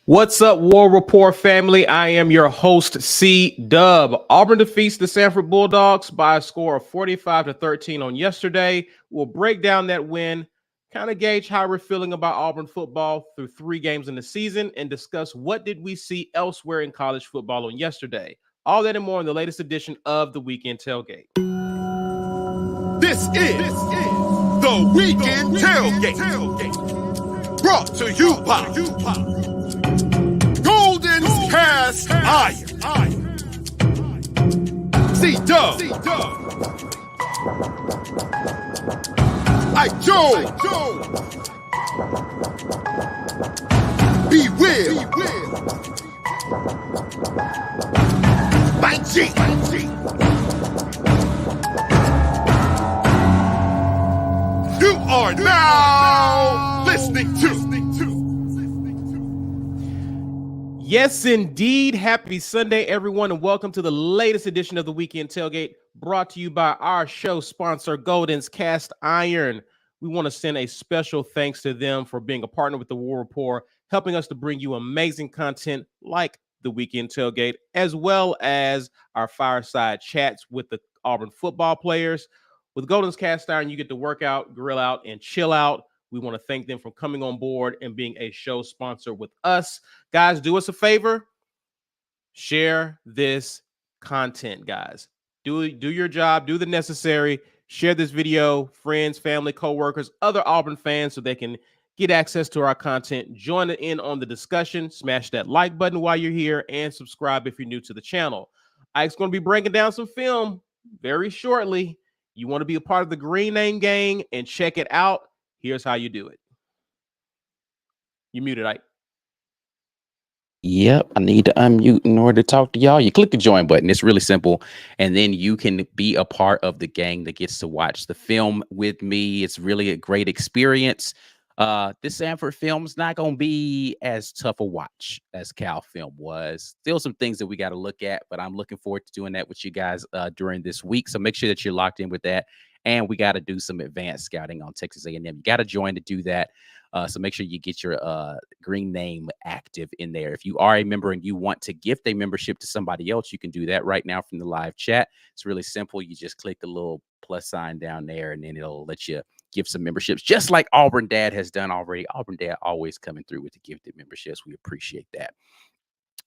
What's up, War Report family? I am your host, C Dub. Auburn defeats the Samford Bulldogs by a score of 45-13 on yesterday. We'll break down that win, kind of gauge how we're feeling about Auburn football through 3 games in the season, and discuss what did we see elsewhere in college football on yesterday. All that and more in the latest edition of the Weekend Tailgate. This is the Weekend Tailgate, brought to you by Golden Cast Iron. C-Dub, I Joe, Be Will, by G. You are now listening to. Yes, indeed. Happy Sunday, everyone, and welcome to the latest edition of the Weekend Tailgate, brought to you by our show sponsor, Golden's Cast Iron. We want to send a special thanks to them for being a partner with the War Report, helping us to bring you amazing content like the Weekend Tailgate, as well as our fireside chats with the Auburn football players. With Golden's Cast Iron, you get to work out, grill out, and chill out. We want to thank them for coming on board and being a show sponsor with us. Guys, do us a favor. Share this content, guys. Do your job. Do the necessary. Share this video, friends, family, coworkers, other Auburn fans, so they can get access to our content. Join in on the discussion. Smash that like button while you're here, and subscribe if you're new to the channel. Ike's going to be breaking down some film very shortly. You want to be a part of the Green Name Gang and check it out. Here's how you do it. You muted, Ike. Yep, I need to unmute in order to talk to y'all. You click the join button. It's really simple. And then you can be a part of the gang that gets to watch the film with me. It's really a great experience. This Samford film is not going to be as tough a watch as Cal film was. Still some things that we got to look at, but I'm looking forward to doing that with you guys during this week. So make sure that you're locked in with that. And we got to do some advanced scouting on Texas A&M. You got to join to do that. So make sure you get your green name active in there. If you are a member and you want to gift a membership to somebody else, you can do that right now from the live chat. It's really simple. You just click the little plus sign down there, and then it'll let you give some memberships, just like Auburn Dad has done already. Auburn Dad always coming through with the gifted memberships. We appreciate that.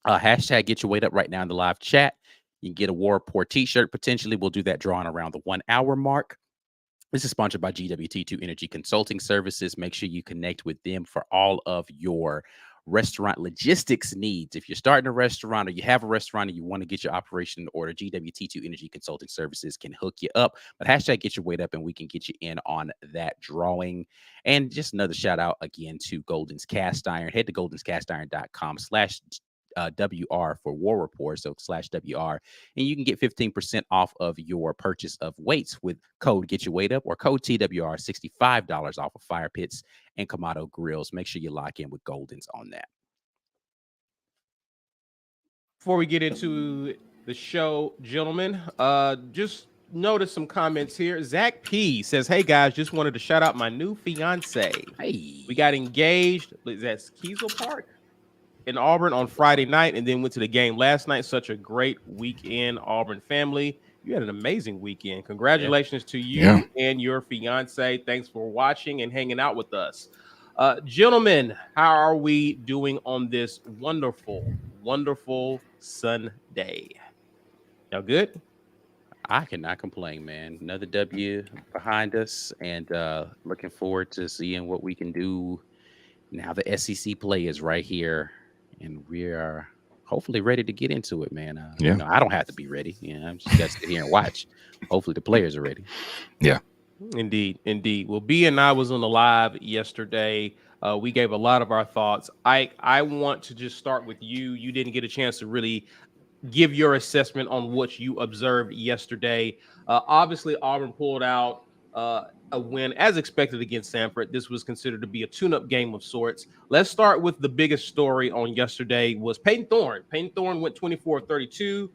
Hashtag get your weight up right now in the live chat. You can get a War Report t-shirt. Potentially, we'll do that drawing around the 1 hour mark. This is sponsored by GWT2 Energy Consulting Services. Make sure you connect with them for all of your restaurant logistics needs. If you're starting a restaurant or you have a restaurant and you want to get your operation in order, GWT2 Energy Consulting Services can hook you up. But hashtag get your weight up, and we can get you in on that drawing. And just another shout out again to Golden's Cast Iron. Head to goldenscastiron.com/WR for War Report, so /WR, and you can get 15% off of your purchase of weights with code Get Your Weight Up or code TWR, $65 off of fire pits and Kamado grills. Make sure you lock in with Golden's on that. Before we get into the show, gentlemen, just notice some comments here. Zach P says, "Hey guys, just wanted to shout out my new fiance. Hey, We got engaged at Kiesel Park in Auburn on Friday night, and then went to the game last night. Such a great weekend, Auburn family. You had an amazing weekend. Congratulations to you and your fiance. Thanks for watching and hanging out with us. Gentlemen, how are we doing on this wonderful, wonderful Sunday? Y'all good? I cannot complain, man. Another W behind us, and looking forward to seeing what we can do now. The SEC play is right here, and we are hopefully ready to get into it, man. You know, I don't have to be ready. I'm just got to sit here and watch. Hopefully the players are ready. Yeah. Indeed. Well, B and I was on the live yesterday. We gave a lot of our thoughts. I want to just start with you. You didn't get a chance to really give your assessment on what you observed yesterday. Obviously, Auburn pulled out a win as expected against Samford. This was considered to be a tune-up game of sorts. Let's start with the biggest story on yesterday was Peyton Thorne. Peyton Thorne went 24-32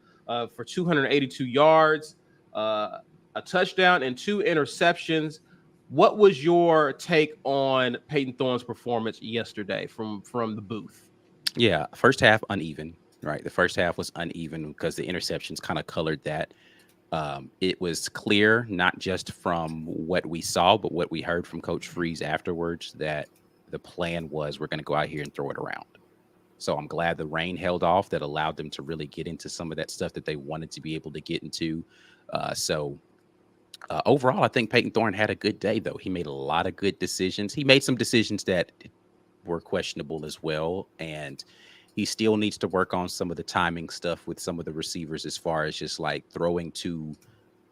for 282 yards, a touchdown, and 2 interceptions. What was your take on Peyton Thorne's performance yesterday from the booth? Yeah, first half uneven, right? The first half was uneven because the interceptions kind of colored that. It was clear, not just from what we saw, but what we heard from Coach Freeze afterwards, that the plan was we're going to go out here and throw it around. So I'm glad the rain held off. That allowed them to really get into some of that stuff that they wanted to be able to get into. Overall, I think Peyton Thorne had a good day, though. He made a lot of good decisions. He made some decisions that were questionable as well. And he still needs to work on some of the timing stuff with some of the receivers, as far as just like throwing to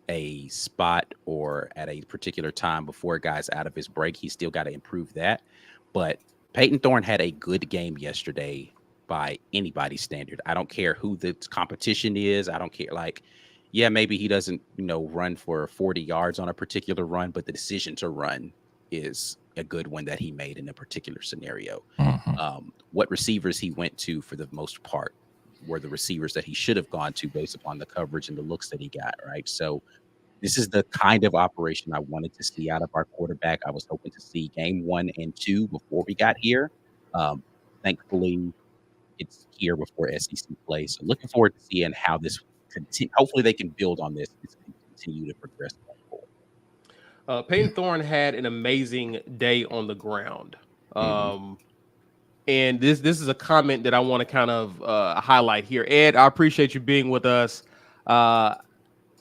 a spot or at a particular time before a guy's out of his break. He's still got to improve that. But Peyton Thorne had a good game yesterday by anybody's standard. I don't care who the competition is. I don't care. Like, yeah, maybe he doesn't, run for 40 yards on a particular run, but the decision to run is a good one that he made in a particular scenario. What receivers he went to, for the most part, were the receivers that he should have gone to based upon the coverage and the looks that he got, right? So this is the kind of operation I wanted to see out of our quarterback. I was hoping to see game 1 and 2 before we got here. Thankfully, it's here before SEC play. So looking forward to seeing how this continue. Hopefully they can build on this and continue to progress going forward. Peyton Thorne had an amazing day on the ground. And this is a comment that I want to kind of highlight here. Ed, I appreciate you being with us.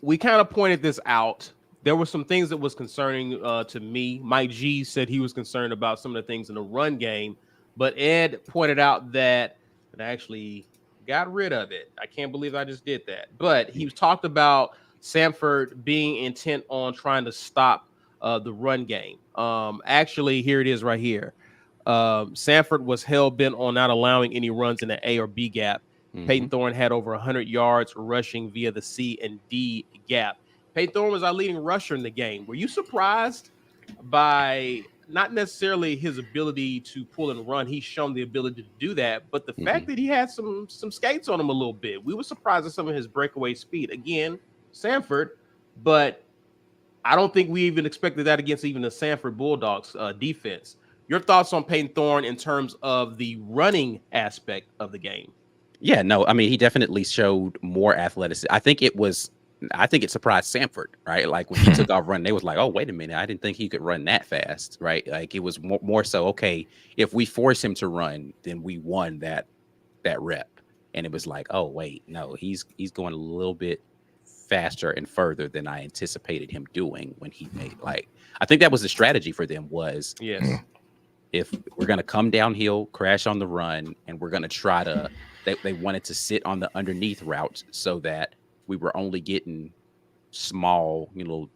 We kind of pointed this out. There were some things that was concerning to me. Mike G said he was concerned about some of the things in the run game, but Ed pointed out that it actually got rid of it. I can't believe I just did that. But he talked about Samford being intent on trying to stop the run game. Actually, here it is right here. Samford was hell-bent on not allowing any runs in the A or B gap. Peyton Thorne had over 100 yards rushing via the C and D gap. Peyton Thorne was our leading rusher in the game. Were you surprised by not necessarily his ability to pull and run? He's shown the ability to do that, but the fact that he had some skates on him a little bit. We were surprised at some of his breakaway speed. Again, Samford, but I don't think we even expected that against even the Samford Bulldogs defense. Your thoughts on Peyton Thorne in terms of the running aspect of the game? Yeah, no, I mean, he definitely showed more athleticism. I think it surprised Samford, right? Like when he took off running, they was like, oh, wait a minute. I didn't think he could run that fast, right? Like it was more so, okay, if we force him to run, then we won that rep. And it was like, oh, wait, no, he's going a little bit faster and further than I anticipated him doing when he made, like, I think that was the strategy for them was, yes, if we're going to come downhill, crash on the run, and we're going to try to, they wanted to sit on the underneath routes so that we were only getting small,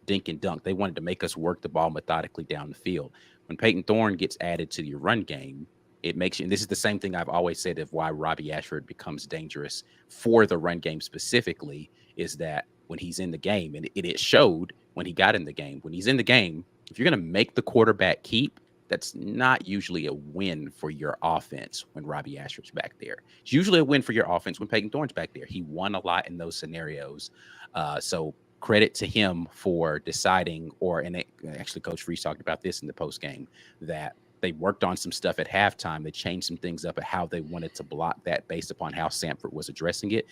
dink and dunk. They wanted to make us work the ball methodically down the field. When Peyton Thorne gets added to your run game, it makes you, and this is the same thing I've always said of why Robbie Ashford becomes dangerous for the run game specifically, is that when he's in the game, and it showed when he got in the game, when he's in the game, if you're going to make the quarterback keep, that's not usually a win for your offense when Robbie Ashford's back there. It's usually a win for your offense when Peyton Thorne's back there. He won a lot in those scenarios. So credit to him for deciding, actually Coach Freeze talked about this in the post game, that they worked on some stuff at halftime. They changed some things up at how they wanted to block that based upon how Samford was addressing it.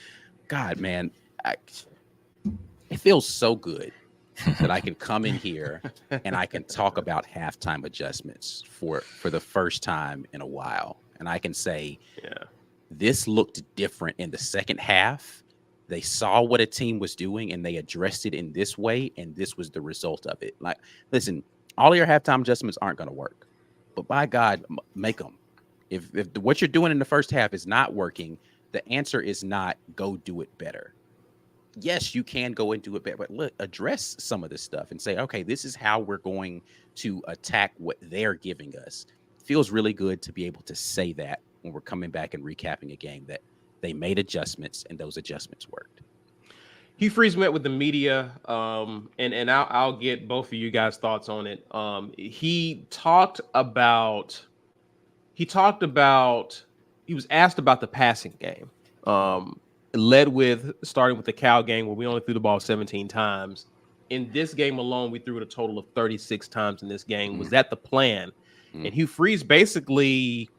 God, man, it feels so good that I can come in here and I can talk about halftime adjustments for the first time in a while. And I can say, this looked different in the second half. They saw what a team was doing and they addressed it in this way. And this was the result of it. Like, listen, all of your halftime adjustments aren't going to work, but by God, make them. If what you're doing in the first half is not working, the answer is not go do it better. Yes, you can go and do it better, but look, address some of this stuff and say, okay, this is how we're going to attack what they're giving us. It feels really good to be able to say that when we're coming back and recapping a game, that they made adjustments and those adjustments worked. Hugh Freeze met with the media, and I'll get both of you guys' thoughts on it. He was asked about the passing game. Starting with the Cal game where we only threw the ball 17 times. In this game alone, we threw it a total of 36 times in this game. Was that the plan? And Hugh Freeze basically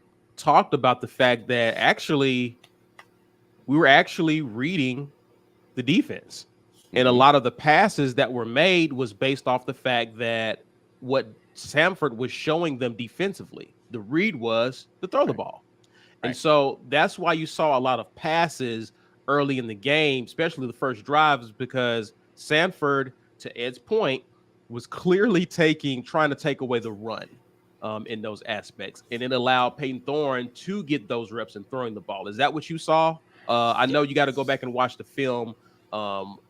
talked about the fact that actually we were actually reading the defense. And a lot of the passes that were made was based off the fact that what Samford was showing them defensively. The read was to throw the ball. And so that's why you saw a lot of passes early in the game, especially the first drives, because Samford, to Ed's point, was clearly trying to take away the run in those aspects. And it allowed Peyton Thorne to get those reps in throwing the ball. Is that what you saw? I know you got to go back and watch the film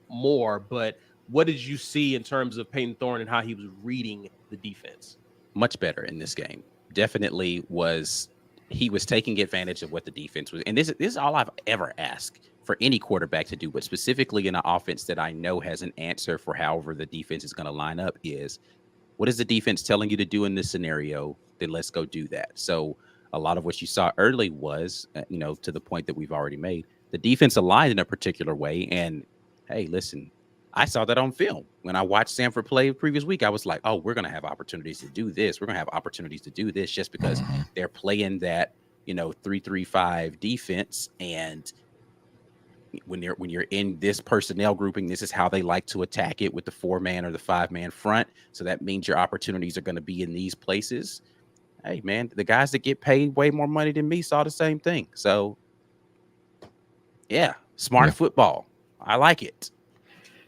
more, but what did you see in terms of Peyton Thorne and how he was reading the defense? Much better in this game. Definitely he was taking advantage of what the defense was. And this is all I've ever asked for any quarterback to do, but specifically in an offense that I know has an answer for however the defense is going to line up is, what is the defense telling you to do in this scenario? Then let's go do that. So a lot of what you saw early was, to the point that we've already made, the defense aligned in a particular way. And hey, listen, I saw that on film. When I watched Samford play the previous week, I was like, oh, we're going to have opportunities to do this. We're going to have opportunities to do this just because they're playing that, 3-3-5 defense. And when you're in this personnel grouping, this is how they like to attack it with the 4-man or the 5-man front. So that means your opportunities are going to be in these places. Hey, man, the guys that get paid way more money than me saw the same thing. So, yeah, smart football. I like it.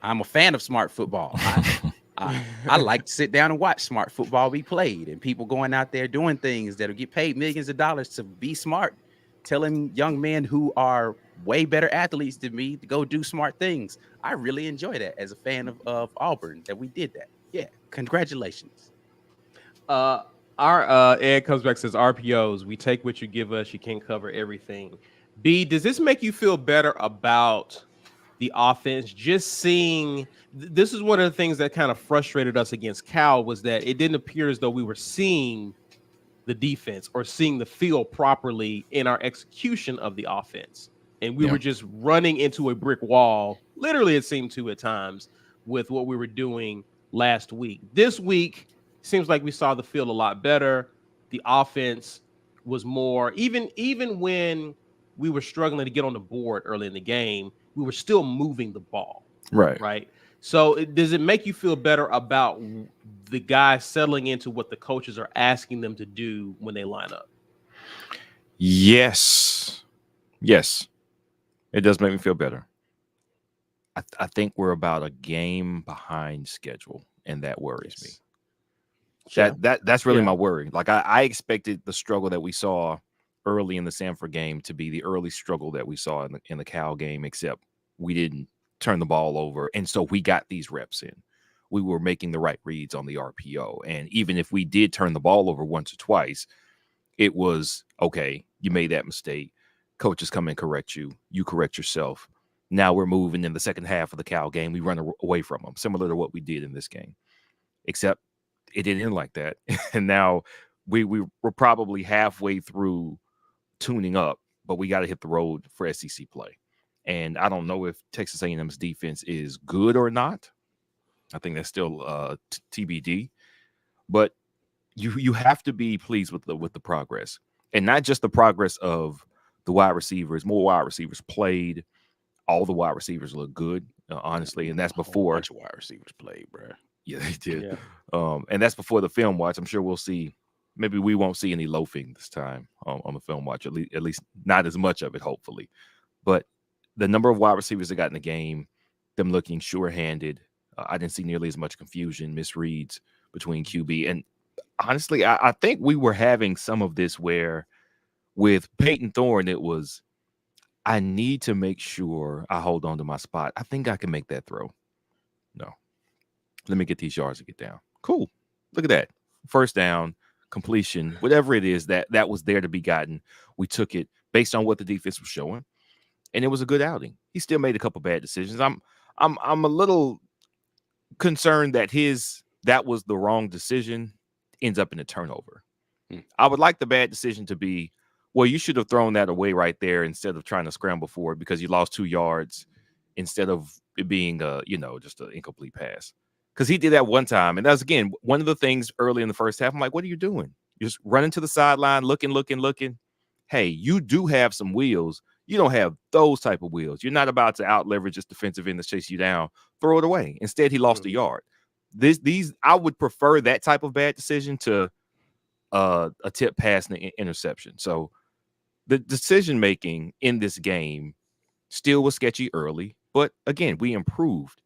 I'm a fan of smart football. I like to sit down and watch smart football be played and people going out there doing things that'll get paid millions of dollars to be smart, telling young men who are way better athletes than me to go do smart things. I really enjoy that as a fan of Auburn, that we did that. Yeah, congratulations. Our Ed comes back and says, RPOs, we take what you give us. You can't cover everything. B, does this make you feel better about the offense? Just seeing, this is one of the things that kind of frustrated us against Cal, was that it didn't appear as though we were seeing the defense or seeing the field properly in our execution of the offense. And we were just running into a brick wall. Literally, it seemed to at times with what we were doing last week. This week, seems like we saw the field a lot better. The offense was more, even when we were struggling to get on the board early in the game, we were still moving the ball. Right. So does it make you feel better about the guys settling into what the coaches are asking them to do when they line up? Yes. It does make me feel better. I think we're about a game behind schedule, and that worries me. That's really my worry. Like I expected the struggle that we saw early in the Samford game to be the early struggle that we saw in the Cal game, except we didn't turn the ball over, and so we got these reps in. We were making the right reads on the RPO, and even if we did turn the ball over once or twice, it was okay. You made that mistake. Coaches come and correct you. You correct yourself. Now we're moving in the second half of the Cal game. We run away from them, similar to what we did in this game, except it didn't end like that. And now we're probably halfway through tuning up, but we got to hit the road for SEC play. And I don't know if Texas A&M's defense is good or not. I think that's still TBD. But you have to be pleased with the progress, and not just the progress of the wide receivers. More wide receivers played. All the wide receivers look good, honestly, and that's before. A bunch of wide receivers played, bro. Yeah, they did. Yeah. And that's before the film watch. I'm sure we'll see. Maybe we won't see any loafing this time on the film watch. At least not as much of it, hopefully. But the number of wide receivers that got in the game, them looking sure-handed. I didn't see nearly as much confusion, misreads between QB. And honestly, I think we were having some of this where with Peyton Thorne, it was, I need to make sure I hold on to my spot. I think I can make that throw. No. Let me get these yards to get down. Cool. Look at that. First down, completion, whatever it is that was there to be gotten. We took it based on what the defense was showing. And it was a good outing. He still made a couple bad decisions. I'm a little concerned that that was the wrong decision, ends up in a turnover. I would like the bad decision to be, well, you should have thrown that away right there instead of trying to scramble for it because you lost 2 yards instead of it being just an incomplete pass. Because he did that one time. And that's, again, one of the things early in the first half. I'm like, what are you doing? You're just running to the sideline, looking. hey, you do have some wheels. You don't have those type of wheels. You're not about to out leverage this defensive end to chase you down. Throw it away. Instead, he lost a yard. I would prefer that type of bad decision to a tip pass and an interception. So the decision making in this game still was sketchy early, but again, we improved.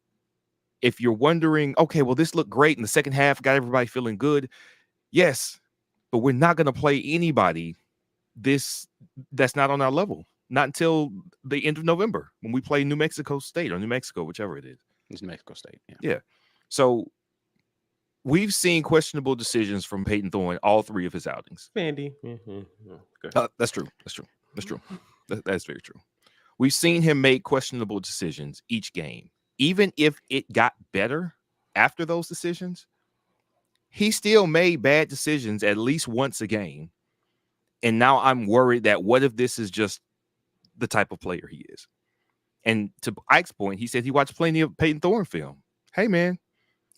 If you're wondering, okay, well, this looked great in the second half, got everybody feeling good. Yes, but we're not going to play anybody that's not on our level. Not until the end of November when we play New Mexico State or New Mexico, whichever it is. It's New Mexico State. Yeah. So we've seen questionable decisions from Peyton Thorne all three of his outings. Vandy. That's true. That's very true. We've seen him make questionable decisions each game. Even if it got better after those decisions, he still made bad decisions at least once a game. And now I'm worried that what if this is just the type of player he is? And to Ike's point, he said he watched plenty of Peyton Thorne film. Hey, man,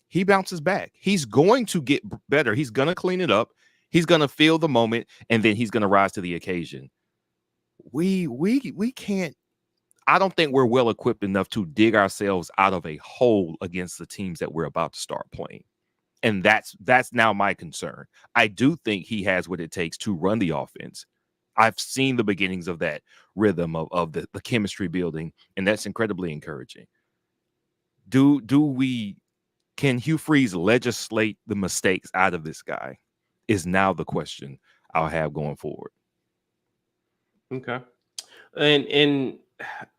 he bounces back. He's going to get better. He's going to clean it up. He's going to feel the moment, and then he's going to rise to the occasion. We can't. I don't think we're well equipped enough to dig ourselves out of a hole against the teams that we're about to start playing. And that's now my concern. I do think he has what it takes to run the offense. I've seen the beginnings of that rhythm of the chemistry building, and that's incredibly encouraging. Can Hugh Freeze legislate the mistakes out of this guy is now the question I'll have going forward. Okay. And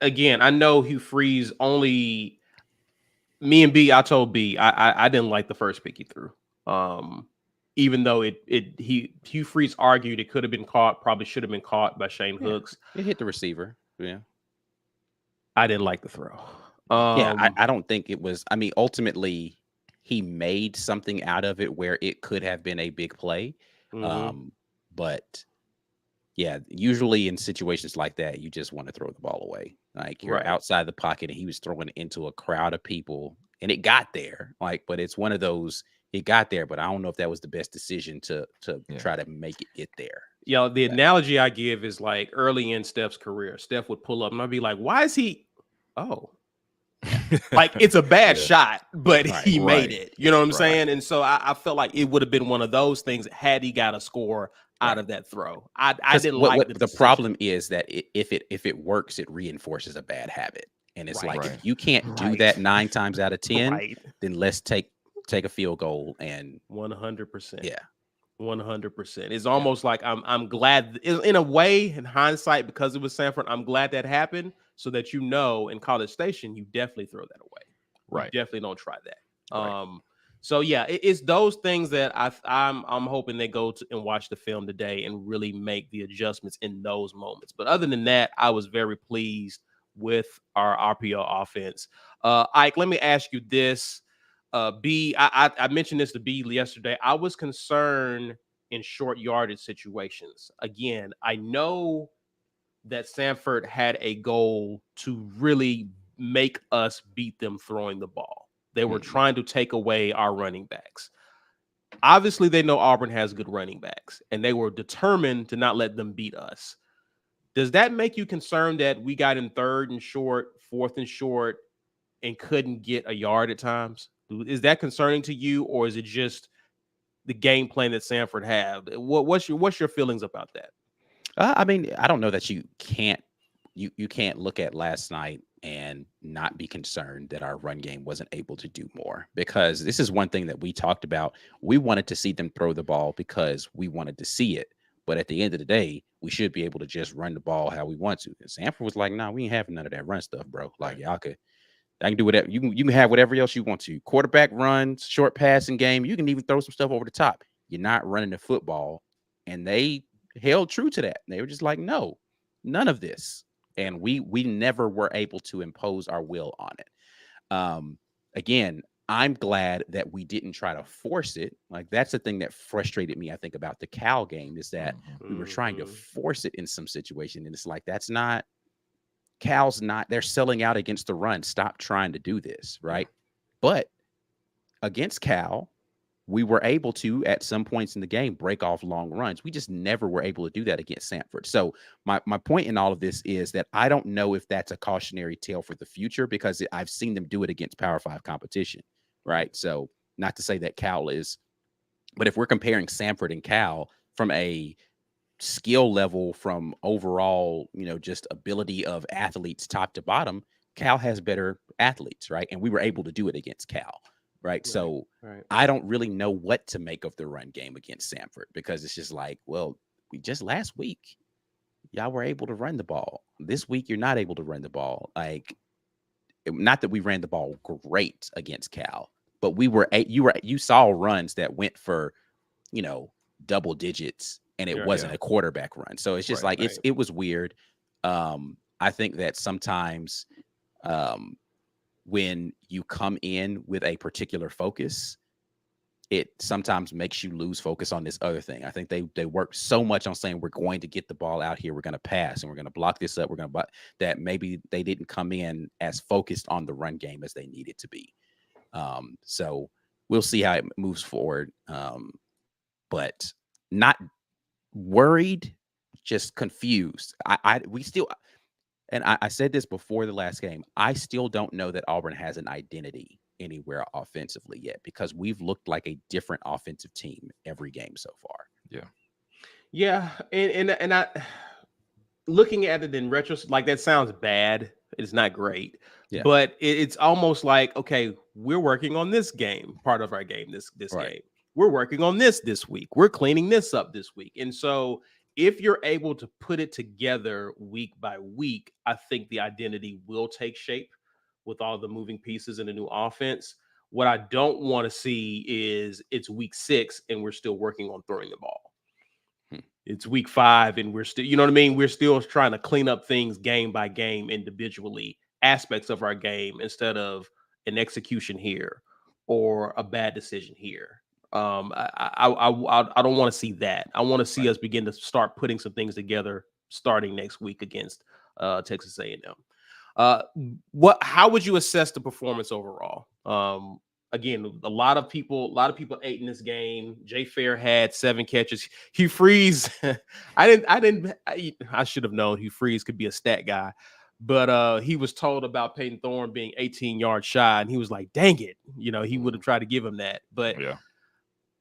again, I know Hugh Freeze only me and B, I told B I didn't like the first pick he threw. Even though Hugh Freeze argued it could have been caught, probably should have been caught by Shane Hooks. It hit the receiver. Yeah. I didn't like the throw. I don't think it was. I mean, ultimately, he made something out of it where it could have been a big play. But yeah, usually in situations like that, you just want to throw the ball away. Like you're outside the pocket and he was throwing it into a crowd of people and it got there. But it's one of those, it got there, but I don't know if that was the best decision to try to make it get there. Yeah, the analogy I give is like early in Steph's career. Steph would pull up and I'd be like, why is he? Oh, like it's a bad shot, but he made it. You know what I'm saying? And so I felt like it would have been one of those things had he got a score out of that throw. I didn't like the problem is that if it works, it reinforces a bad habit. And it's if you can't do that 9 times out of 10, then let's take a field goal and 100%. Yeah. 100%. It's almost like I'm glad in a way, in hindsight, because it was Samford, I'm glad that happened so that in College Station, you definitely throw that away. Right. You definitely don't try that. So yeah, it's those things that I'm hoping they go to and watch the film today and really make the adjustments in those moments. But other than that, I was very pleased with our RPO offense. Ike, let me ask you this. B, I mentioned this to B yesterday. I was concerned in short yardage situations. Again, I know that Samford had a goal to really make us beat them throwing the ball. They were trying to take away our running backs. Obviously, they know Auburn has good running backs, and they were determined to not let them beat us. Does that make you concerned that we got in 3rd and short, 4th and short, and couldn't get a yard at times? Is that concerning to you, or is it just the game plan that Samford have? What's your feelings about that? I mean, I don't know that you can't look at last night and not be concerned that our run game wasn't able to do more, because this is one thing that we talked about. We wanted to see them throw the ball because we wanted to see it. But at the end of the day, we should be able to just run the ball how we want to. And Samford was like, nah, we ain't having none of that run stuff, bro. Like, I can do whatever. You can have whatever else you want to. Quarterback runs, short passing game. You can even throw some stuff over the top. You're not running the football. And they held true to that. They were just like, no, none of this. And we never were able to impose our will on it. Again, I'm glad that we didn't try to force it. Like, that's the thing that frustrated me, I think, about the Cal game, is that we were trying to force it in some situation. And it's like, that's not, Cal's not, they're selling out against the run. Stop trying to do this, right? But against Cal, we were able to, at some points in the game, break off long runs. We just never were able to do that against Samford. So my point in all of this is that I don't know if that's a cautionary tale for the future, because I've seen them do it against Power 5 competition, right? So not to say that Cal is, but if we're comparing Samford and Cal from a skill level, from overall, just ability of athletes top to bottom, Cal has better athletes, right? And we were able to do it against Cal, right? So I don't really know what to make of the run game against Samford, because it's just like, well, we just last week, y'all were able to run the ball. This week, you're not able to run the ball. Like, not that we ran the ball great against Cal, but you saw runs that went for, double digits, and it wasn't a quarterback run. So it's just it was weird. I think that sometimes when you come in with a particular focus, it sometimes makes you lose focus on this other thing. I think they worked so much on saying, we're going to get the ball out here, we're going to pass, and we're going to block this up, we're going to, that maybe they didn't come in as focused on the run game as they needed to be. So we'll see how it moves forward. But not worried, just confused. I said this before the last game, I still don't know that Auburn has an identity anywhere offensively yet, because we've looked like a different offensive team every game so far. Yeah. And I, looking at it in retrospect, like, that sounds bad. It's not great, but it's almost like, okay, we're working on this game, part of our game, this game. We're working on this week. We're cleaning this up this week. And so if you're able to put it together week by week, I think the identity will take shape with all the moving pieces in the new offense. What I don't want to see is it's week 6 and we're still working on throwing the ball. It's week 5 and we're still, you know what I mean? We're still trying to clean up things game by game, individually, aspects of our game, instead of an execution here or a bad decision here. I don't want to see that. I want to see us begin to start putting some things together starting next week against Texas A&M. How would you assess the performance overall? Again, a lot of people ate in this game. Jay Fair had 7 catches. Hugh Freeze, I should have known Hugh Freeze could be a stat guy, but he was told about Peyton Thorne being 18 yards shy, and he was like, dang it. He would have tried to give him that. But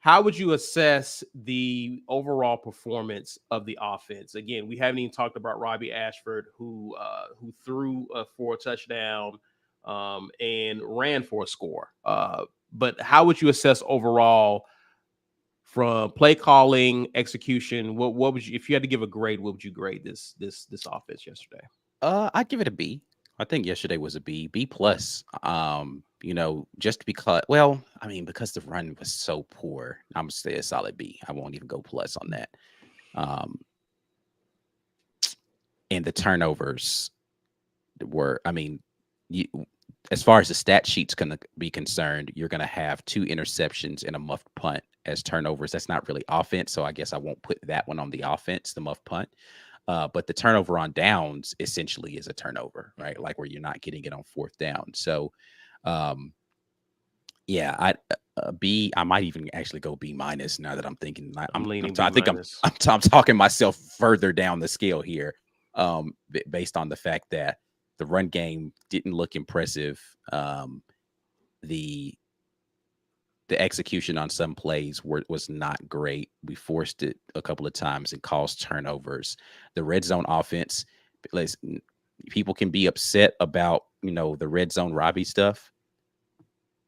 how would you assess the overall performance of the offense? Again, we haven't even talked about Robbie Ashford, who threw for a touchdown and ran for a score. But how would you assess overall, from play calling, execution? What would you, if you had to give a grade, what would you grade this offense yesterday? I'd give it a B. I think yesterday was a B plus. Just because, because the run was so poor, I'm gonna say a solid B. I won't even go plus on that. And the turnovers were, as far as the stat sheet's gonna be concerned, you're gonna have 2 interceptions and a muffed punt as turnovers. That's not really offense, so I guess I won't put that one on the offense, the muffed punt. But the turnover on downs essentially is a turnover, right? Like, where you're not getting it on 4th down. So, B. I might even actually go B- now that I'm thinking. I'm talking myself further down the scale here, based on the fact that the run game didn't look impressive. The execution on some plays was not great. We forced it a couple of times and caused turnovers. The red zone offense, people can be upset about, the red zone Robbie stuff.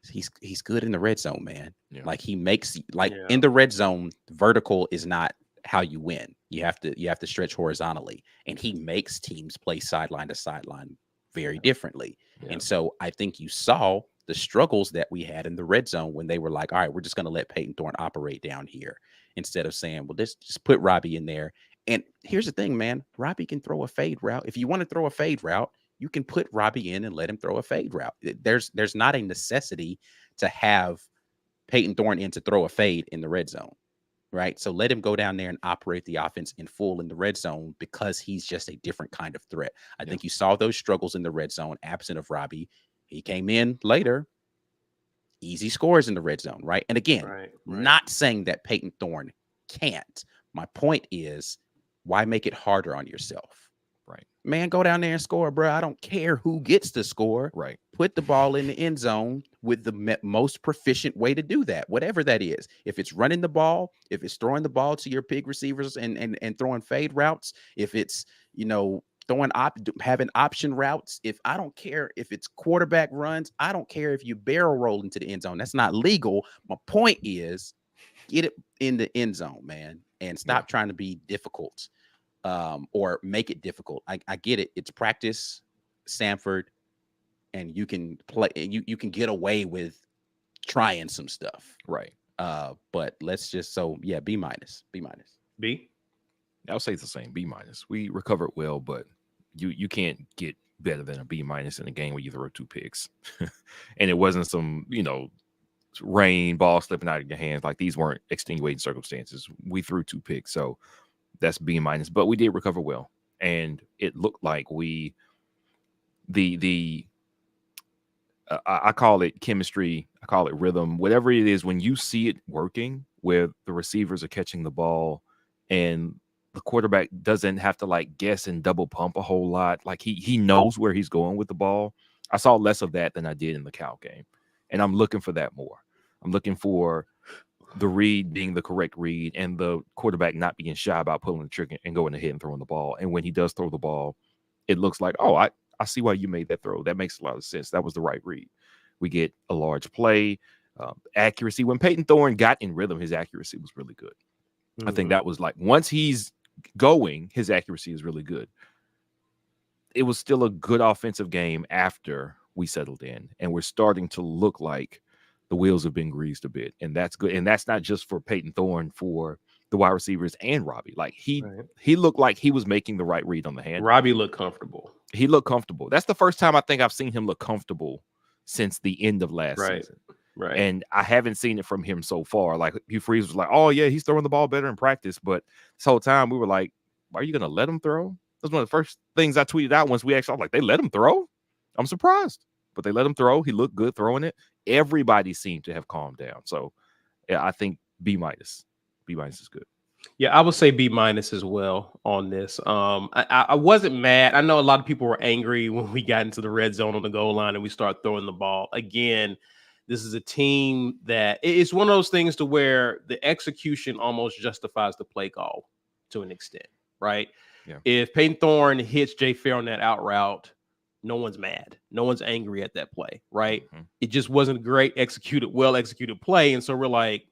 He's good in the red zone, man. Like, he makes, in the red zone, vertical is not how you win. You have to stretch horizontally, and he makes teams play sideline to sideline very differently. And so I think you saw the struggles that we had in the red zone when they were like, all right, we're just going to let Peyton Thorne operate down here, instead of saying, well, let's just put Robbie in there. And here's the thing, man, Robbie can throw a fade route. If you want to throw a fade route, you can put Robbie in and let him throw a fade route. There's not a necessity to have Peyton Thorne in to throw a fade in the red zone, right? So let him go down there and operate the offense in full in the red zone, because he's just a different kind of threat. I think you saw those struggles in the red zone, absent of Robbie. He came in later. easy scores in the red zone, right? And again, not saying that Peyton Thorne can't. My point is, why make it harder on yourself? Right. Man, go down there and score, bro. I don't care who gets the score. Right. Put the ball in the end zone with the most proficient way to do that, whatever that is. If it's running the ball, if it's throwing the ball to your pig receivers and throwing fade routes, if it's, having option routes, if I don't care if it's quarterback runs, I don't care if you barrel roll into the end zone. That's not legal. My point is, get it in the end zone, man, and stop trying to be difficult. Or make it difficult. I get it. It's practice, Samford, and you can play. You can get away with trying some stuff, right? But let's just B minus. B. I would say it's the same. B minus. We recovered well, but you can't get better than a B minus in a game where you throw 2 picks, and it wasn't some rain, ball slipping out of your hands. Like, these weren't extenuating circumstances. We threw 2 picks, so that's B minus, but we did recover well. And it looked like I call it chemistry. I call it rhythm, whatever it is. When you see it working, where the receivers are catching the ball and the quarterback doesn't have to guess and double pump a whole lot. Like, he knows where he's going with the ball. I saw less of that than I did in the Cal game. And I'm looking for that more. I'm looking for the read being the correct read and the quarterback not being shy about pulling the trigger and going ahead and throwing the ball. And when he does throw the ball, it looks like, oh, I see why you made that throw. That makes a lot of sense. That was the right read. We get a large play, accuracy. When Peyton Thorne got in rhythm, his accuracy was really good. I think that was once he's going, his accuracy is really good. It was still a good offensive game after we settled in, and we're starting to look like the wheels have been greased a bit, and that's good. And that's not just for Peyton Thorne, for the wide receivers and Robbie. Like, he looked like he was making the right read on the hand. Robbie looked comfortable. He looked comfortable. That's the first time I think I've seen him look comfortable since the end of last season. Right. And I haven't seen it from him so far. Like, Hugh Freeze was like, oh yeah, he's throwing the ball better in practice. But this whole time we were like, are you going to let him throw? That's one of the first things I tweeted out once we actually, I was like, they let him throw? I'm surprised. But they let him throw. He looked good throwing it. Everybody seemed to have calmed down. So yeah, I think B minus. B minus is good. Yeah, I would say B minus as well on this. I wasn't mad. I know a lot of people were angry when we got into the red zone on the goal line and we started throwing the ball. Again, this is a team that it's one of those things to where the execution almost justifies the play call to an extent, right? Yeah. If Peyton Thorne hits Jay Fair on that out route, no one's mad. No one's angry at that play, right? Mm-hmm. It just wasn't a great well executed play. And so we're like,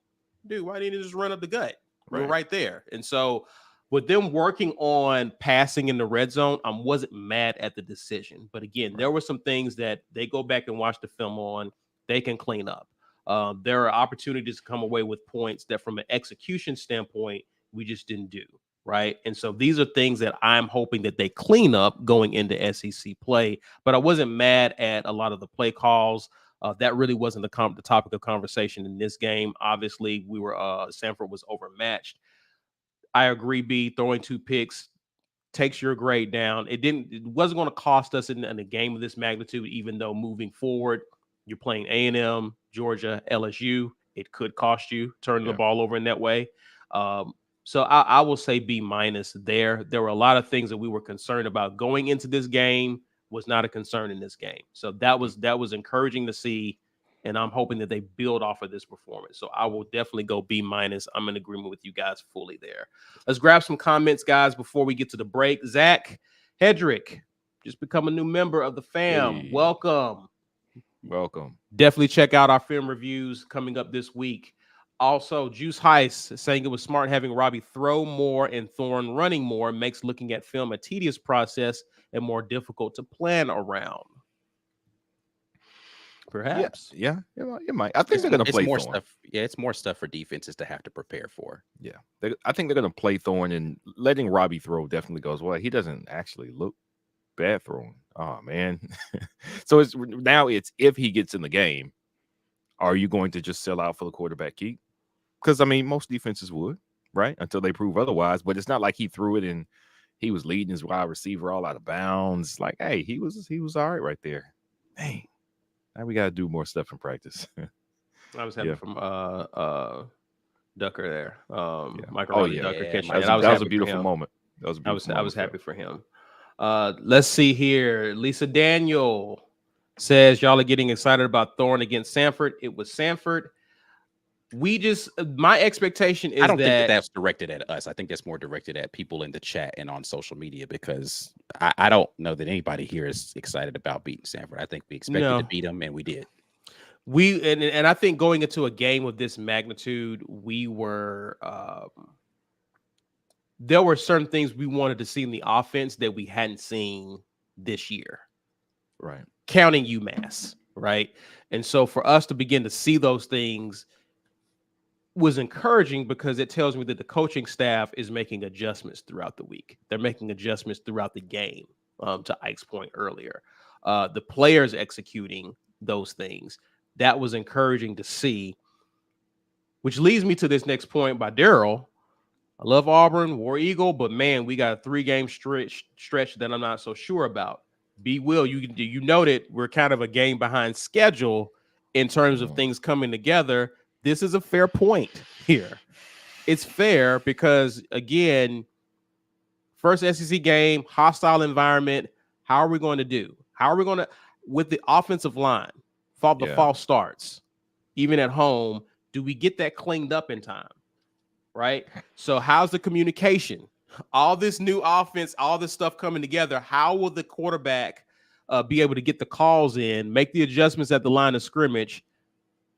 dude, why didn't you just run up the gut? We're right there. And so with them working on passing in the red zone, I wasn't mad at the decision. But again, there were some things that they go back and watch the film on, they can clean up. There are opportunities to come away with points that from an execution standpoint, we just didn't do. Right. And so these are things that I'm hoping that they clean up going into SEC play. But I wasn't mad at a lot of the play calls. That really wasn't the topic of conversation in this game. Obviously, Samford was overmatched. I agree, B, throwing 2 picks takes your grade down. It wasn't going to cost us in a game of this magnitude, even though moving forward, you're playing A&M, Georgia, LSU. It could cost you turning the ball over in that way. So I will say B minus there. There were a lot of things that we were concerned about going into this game. Was not a concern in this game. So that was encouraging to see, and I'm hoping that they build off of this performance. So I will definitely go B minus. I'm in agreement with you guys fully there. Let's grab some comments, guys, before we get to the break. Zach Hedrick, just become a new member of the fam. Hey. Welcome. Definitely check out our film reviews coming up this week. Also, Juice Heist saying it was smart having Robbie throw more and Thorne running more makes looking at film a tedious process and more difficult to plan around. Perhaps. Yeah, it might. I think they're going to play more Thorne. stuff. Yeah, it's more stuff for defenses to have to prepare for. Yeah, I think they're going to play Thorne, and letting Robbie throw definitely goes well. He doesn't actually look bad throwing. Oh, man. So it's if he gets in the game, are you going to just sell out for the quarterback keep? Because, I mean, most defenses would, right? Until they prove otherwise. But it's not like he threw it and he was leading his wide receiver all out of bounds. Like, hey, he was all right there. Dang. Now we got to do more stuff in practice. I was happy from Ducker there. Mike Oh, around Ducker catching that that. was a beautiful moment. That was a beautiful moment. I was happy for him. Let's see here. Lisa Daniel says y'all are getting excited about Thorne against Samford. It was Samford. My expectation is I don't think that that's directed at us. I think that's more directed at people in the chat and on social media, because I don't know that anybody here is excited about beating Samford. I think we expected to beat them, and we did. And I think going into a game of this magnitude, we were there were certain things we wanted to see in the offense that we hadn't seen this year. Right. Counting UMass, right? And so for us to begin to see those things was encouraging, because it tells me that the coaching staff is making adjustments throughout the week. They're making adjustments throughout the game, to Ike's point earlier. The players executing those things. That was encouraging to see, which leads me to this next point by Daryl. I love Auburn, War Eagle, but man, we got a 3-game stretch that I'm not so sure about. Will, you noted we're kind of a game behind schedule in terms of things coming together. This is a fair point here. It's fair because, again, first SEC game, hostile environment. How are we going to do? How are we going to, with the offensive line, false starts, even at home, do we get that cleaned up in time? Right? So how's the communication? All this new offense, all this stuff coming together, how will the quarterback be able to get the calls in, make the adjustments at the line of scrimmage?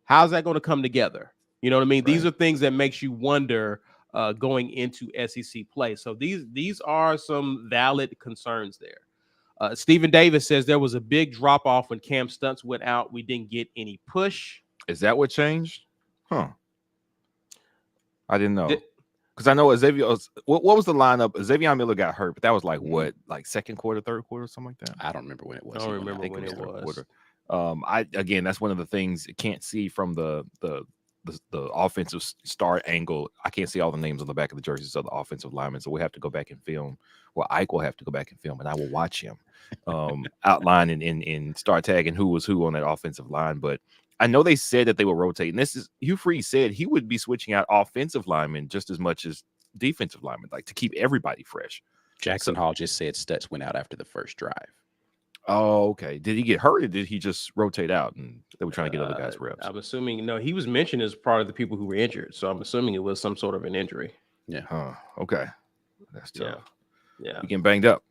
How's that going to come together? You know what I mean? Right. These are things that makes you wonder going into SEC play. So these are some valid concerns there. Stephen Davis says there was a big drop off when Cam Stunts went out. We didn't get any push. Is that what changed? Huh. I didn't know. Because I know Xavier, what was the lineup? Xavier Miller got hurt, but that was like what, like second quarter, third quarter, something like that? I don't remember when it was. I don't remember when it was. Again, that's one of the things you can't see from the offensive start angle. I can't see all the names on the back of the jerseys of the offensive linemen, so we have to go back and film. Well, Ike will have to go back and film, and I will watch him outline and start tagging who was who on that offensive line. But I know they said that they were rotating. This is Hugh Freeze said he would be switching out offensive linemen just as much as defensive linemen, like to keep everybody fresh. Jackson Hall just said Stutz went out after the first drive. Oh, okay. Did he get hurt, or did he just rotate out and they were trying to get other guys reps? I'm assuming he was mentioned as part of the people who were injured, so I'm assuming it was some sort of an injury. Yeah. Huh. Okay. That's tough. Yeah. You getting banged up.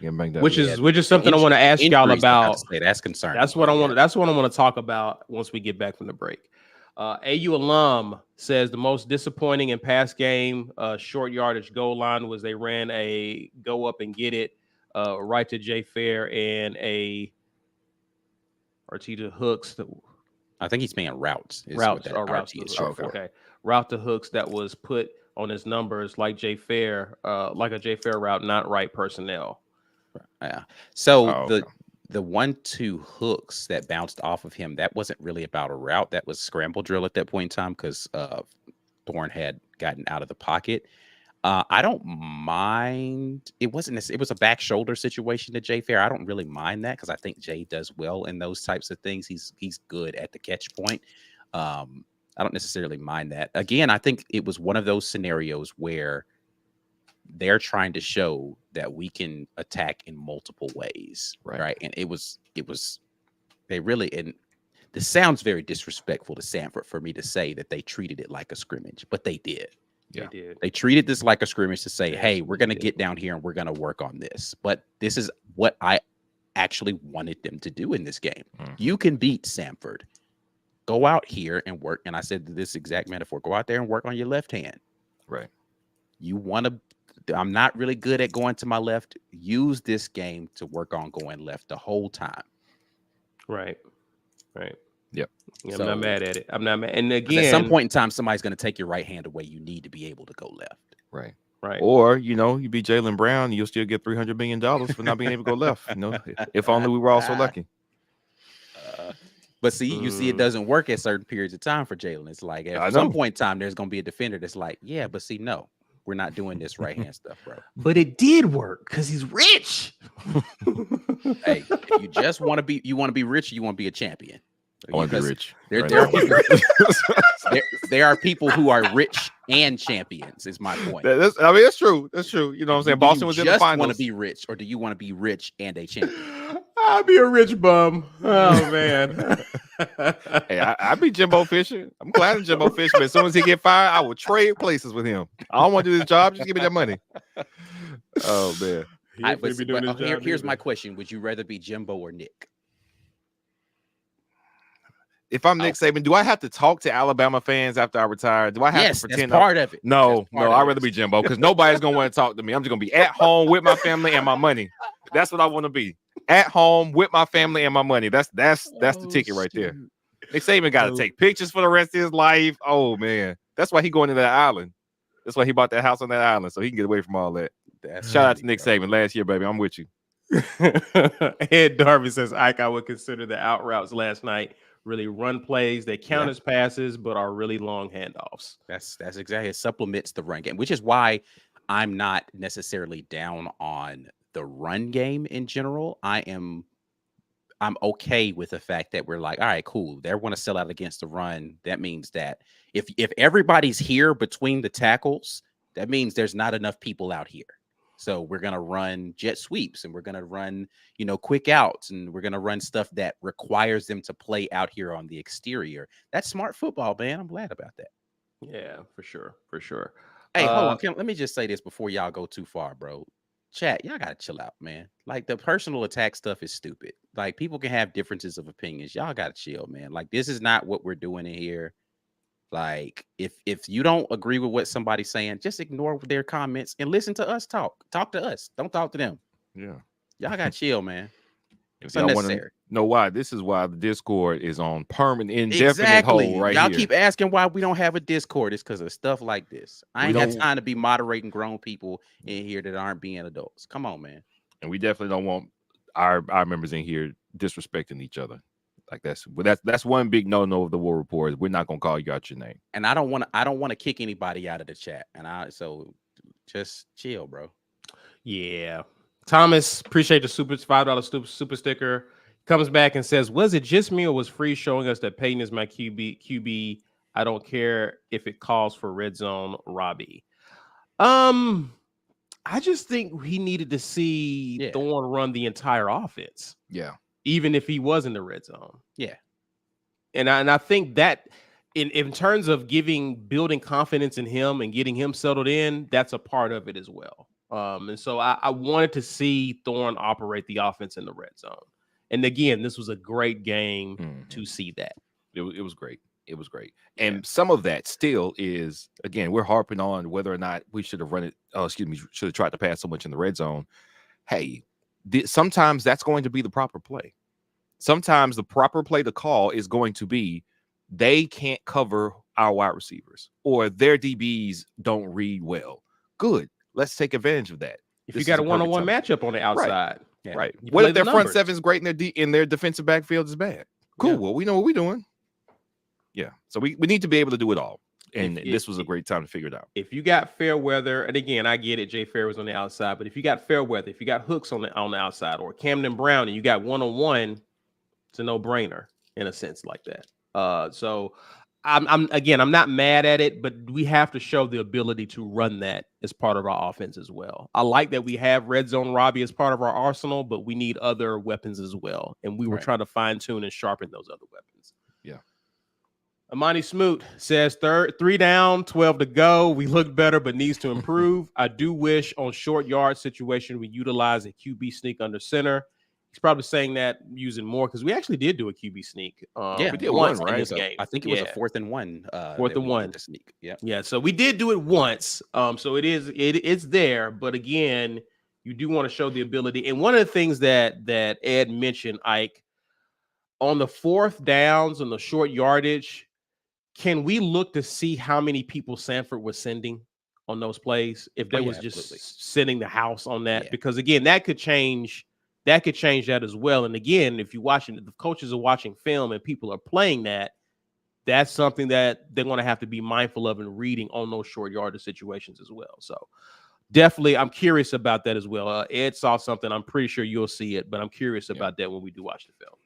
Which is something I want to ask y'all about. That's concerning. That's what I want. That's what I want to talk about once we get back from the break. AU alum says the most disappointing in past game short yardage goal line was they ran a go up and get it right to Jay Fair and a Arteta Hooks. I think he's saying routes. Routes. Okay. Route to Hooks that was put on his numbers like Jay Fair, like a Jay Fair route, not right personnel. Yeah. So the 1-2 hooks that bounced off of him, that wasn't really about a route. That was scramble drill at that point in time because Thorne had gotten out of the pocket. I don't mind. It was a back shoulder situation to Jay Fair. I don't really mind that because I think Jay does well in those types of things. He's good at the catch point. I don't necessarily mind that. Again, I think it was one of those scenarios where they're trying to show that we can attack in multiple ways, right? And and this sounds very disrespectful to Samford for me to say that they treated it like a scrimmage, but they did. Yeah. They did. They treated this like a scrimmage to say, hey, we're going to get down here and we're going to work on this. But this is what I actually wanted them to do in this game. Mm-hmm. You can beat Samford. Go out here and work. And I said this exact metaphor, go out there and work on your left hand. Right. You want to, I'm not really good at going to my left. Use this game to work on going left the whole time. Right. Yep. Yeah, I'm not mad at it. I'm not mad. And again, at some point in time, somebody's going to take your right hand away. You need to be able to go left. Right. Or, you be Jaylen Brown, you'll still get $300 million for not being able to go left. If only we were all so lucky. But see, you see, it doesn't work at certain periods of time for Jaylen. It's like at some point in time, there's going to be a defender that's like, yeah, but see, no, we're not doing this right hand stuff, bro. But it did work because he's rich. Hey, if you just want to be, rich, you want to be a champion. I want to be rich. There are people who are rich and champions. Is my point. That's true. That's true. You know what I'm saying? Boston was in the finals. Want to be rich, or do you want to be rich and a champion? I'll be a rich bum. Oh man. Hey, I be Jimbo Fisher. I'm glad I'm Jimbo Fisher, but as soon as he get fired, I will trade places with him. I don't want to do this job. Just give me that money. Oh man. Here's my question: would you rather be Jimbo or Nick? If I'm Nick Saban, do I have to talk to Alabama fans after I retire? Do I have to pretend? That's part of it. No, I'd rather be Jimbo because nobody's gonna want to talk to me. I'm just gonna be at home with my family and my money. That's what I want to be. At home with my family and my money. That's the ticket right there. Nick Saban got to take pictures for the rest of his life. Oh man, that's why he going to that island. That's why he bought that house on that island so he can get away from all that. Shout out to Nick Saban last year, baby. I'm with you. Ed Darby says, Ike, I would consider the out routes last night really run plays. They count as passes, but are really long handoffs. That's exactly. It supplements the run game, which is why I'm not necessarily down on the run game in general. I'm okay with the fact that we're like, all right, cool. They want to sell out against the run. That means that if everybody's here between the tackles, that means there's not enough people out here. So we're going to run jet sweeps and we're going to run, quick outs, and we're going to run stuff that requires them to play out here on the exterior. That's smart football, man. I'm glad about that. Yeah, for sure. For sure. Hey, hold on. Let me just say this before y'all go too far, bro. Chat, y'all got to chill out, man. Like, the personal attack stuff is stupid. Like, people can have differences of opinions. Y'all got to chill, man. Like, this is not what we're doing in here. Like, if you don't agree with what somebody's saying, just ignore their comments and listen to us talk. Talk to us. Don't talk to them. Yeah. Y'all got to chill, man. It's unnecessary. Want to know why, this is why the Discord is on permanent, indefinite hold right Y'all here. Keep asking why we don't have a Discord. It's because of stuff like this. I ain't got time to be moderating grown people in here that aren't being adults. Come on, man. And we definitely don't want our members in here disrespecting each other. Like that's one big no of the War Report. We're not gonna call you out your name. And I don't want to kick anybody out of the chat. So just chill, bro. Yeah. Thomas, appreciate the $5 super sticker. Comes back and says, was it just me or was Free showing us that Peyton is my QB? I don't care if it calls for red zone Robbie. I just think he needed to see Thorne run the entire offense. Yeah. Even if he was in the red zone. Yeah. And I think that in terms of building confidence in him and getting him settled in, that's a part of it as well. And so I wanted to see Thorne operate the offense in the red zone. And again, this was a great game to see that. It was great. It was great. And some of that still is, again, we're harping on whether or not we should have run it. Should have tried to pass so much in the red zone. Hey, sometimes that's going to be the proper play. Sometimes the proper play to call is going to be they can't cover our wide receivers or their DBs don't read well. Good. Let's take advantage of that. If you got a one-on-one matchup on the outside. Right. What if their front seven is great and their defensive backfield is bad? Cool. Yeah. Well, we know what we're doing. Yeah. So we need to be able to do it all. And this was a great time to figure it out. If you got fair weather, and again, I get it, Jay Fair was on the outside, but if you got fair weather, if you got hooks on the outside, or Camden Brown, and you got one-on-one, it's a no-brainer in a sense like that. So I'm not mad at it, but we have to show the ability to run that as part of our offense as well. I like that we have red zone Robbie as part of our arsenal, but we need other weapons as well. And we were trying to fine-tune and sharpen those other weapons. Yeah. Amani Smoot says 3 down, 12 to go. We look better, but needs to improve. I do wish on short yard situation we utilize a QB sneak under center. He's probably saying that using more because we actually did do a QB sneak. We did once in this game. I think it was a 4th and 1. 4th and 1 sneak. Yeah. Yeah. So we did do it once. So it's there, but again, you do want to show the ability. And one of the things that Ed mentioned, Ike, on the 4th downs and the short yardage, can we look to see how many people Samford was sending on those plays? If they was just sending the house on that, because again, that could change that as well. And again, if the coaches are watching film and people are playing that, that's something that they're going to have to be mindful of and reading on those short yardage situations as well. So definitely, I'm curious about that as well. Ed saw something. I'm pretty sure you'll see it, but I'm curious about that when we do watch the film.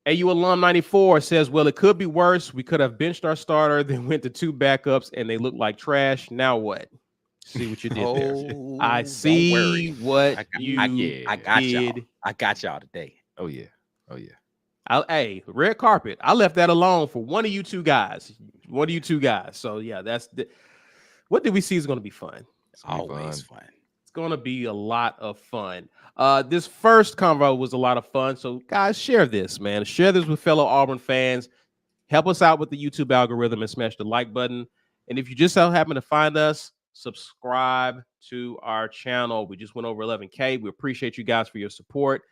AU Alum 94 says, well, it could be worse. We could have benched our starter, then went to 2 backups, and they look like trash. Now what? See what you did there. I Don't worry. see what I got y'all. did. I got y'all today. Oh yeah. Hey, red carpet. I left that alone for one of you two guys. So yeah, what did we see is going to be fun. It's always fun. It's going to be a lot of fun. This first convo was a lot of fun. So guys, share this, man. Share this with fellow Auburn fans. Help us out with the YouTube algorithm and smash the like button. And if you just so happen to find us, subscribe to our channel. We just went over 11K. We appreciate you guys for your support.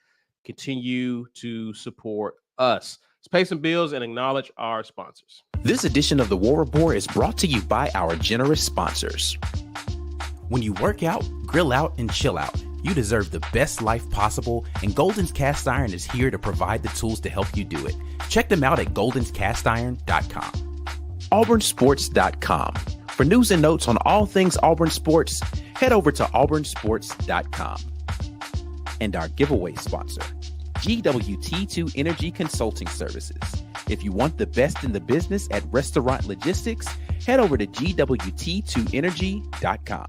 Continue to support us. Let's pay some bills and acknowledge our sponsors. This edition of the War Report is brought to you by our generous sponsors. When you work out, grill out, and chill out, you deserve the best life possible, and Golden's Cast Iron is here to provide the tools to help you do it. Check them out at goldenscastiron.com. auburnsports.com. For news and notes on all things Auburn Sports, head over to auburnsports.com. And our giveaway sponsor, GWT2 Energy Consulting Services. If you want the best in the business at restaurant logistics, head over to gwt2energy.com.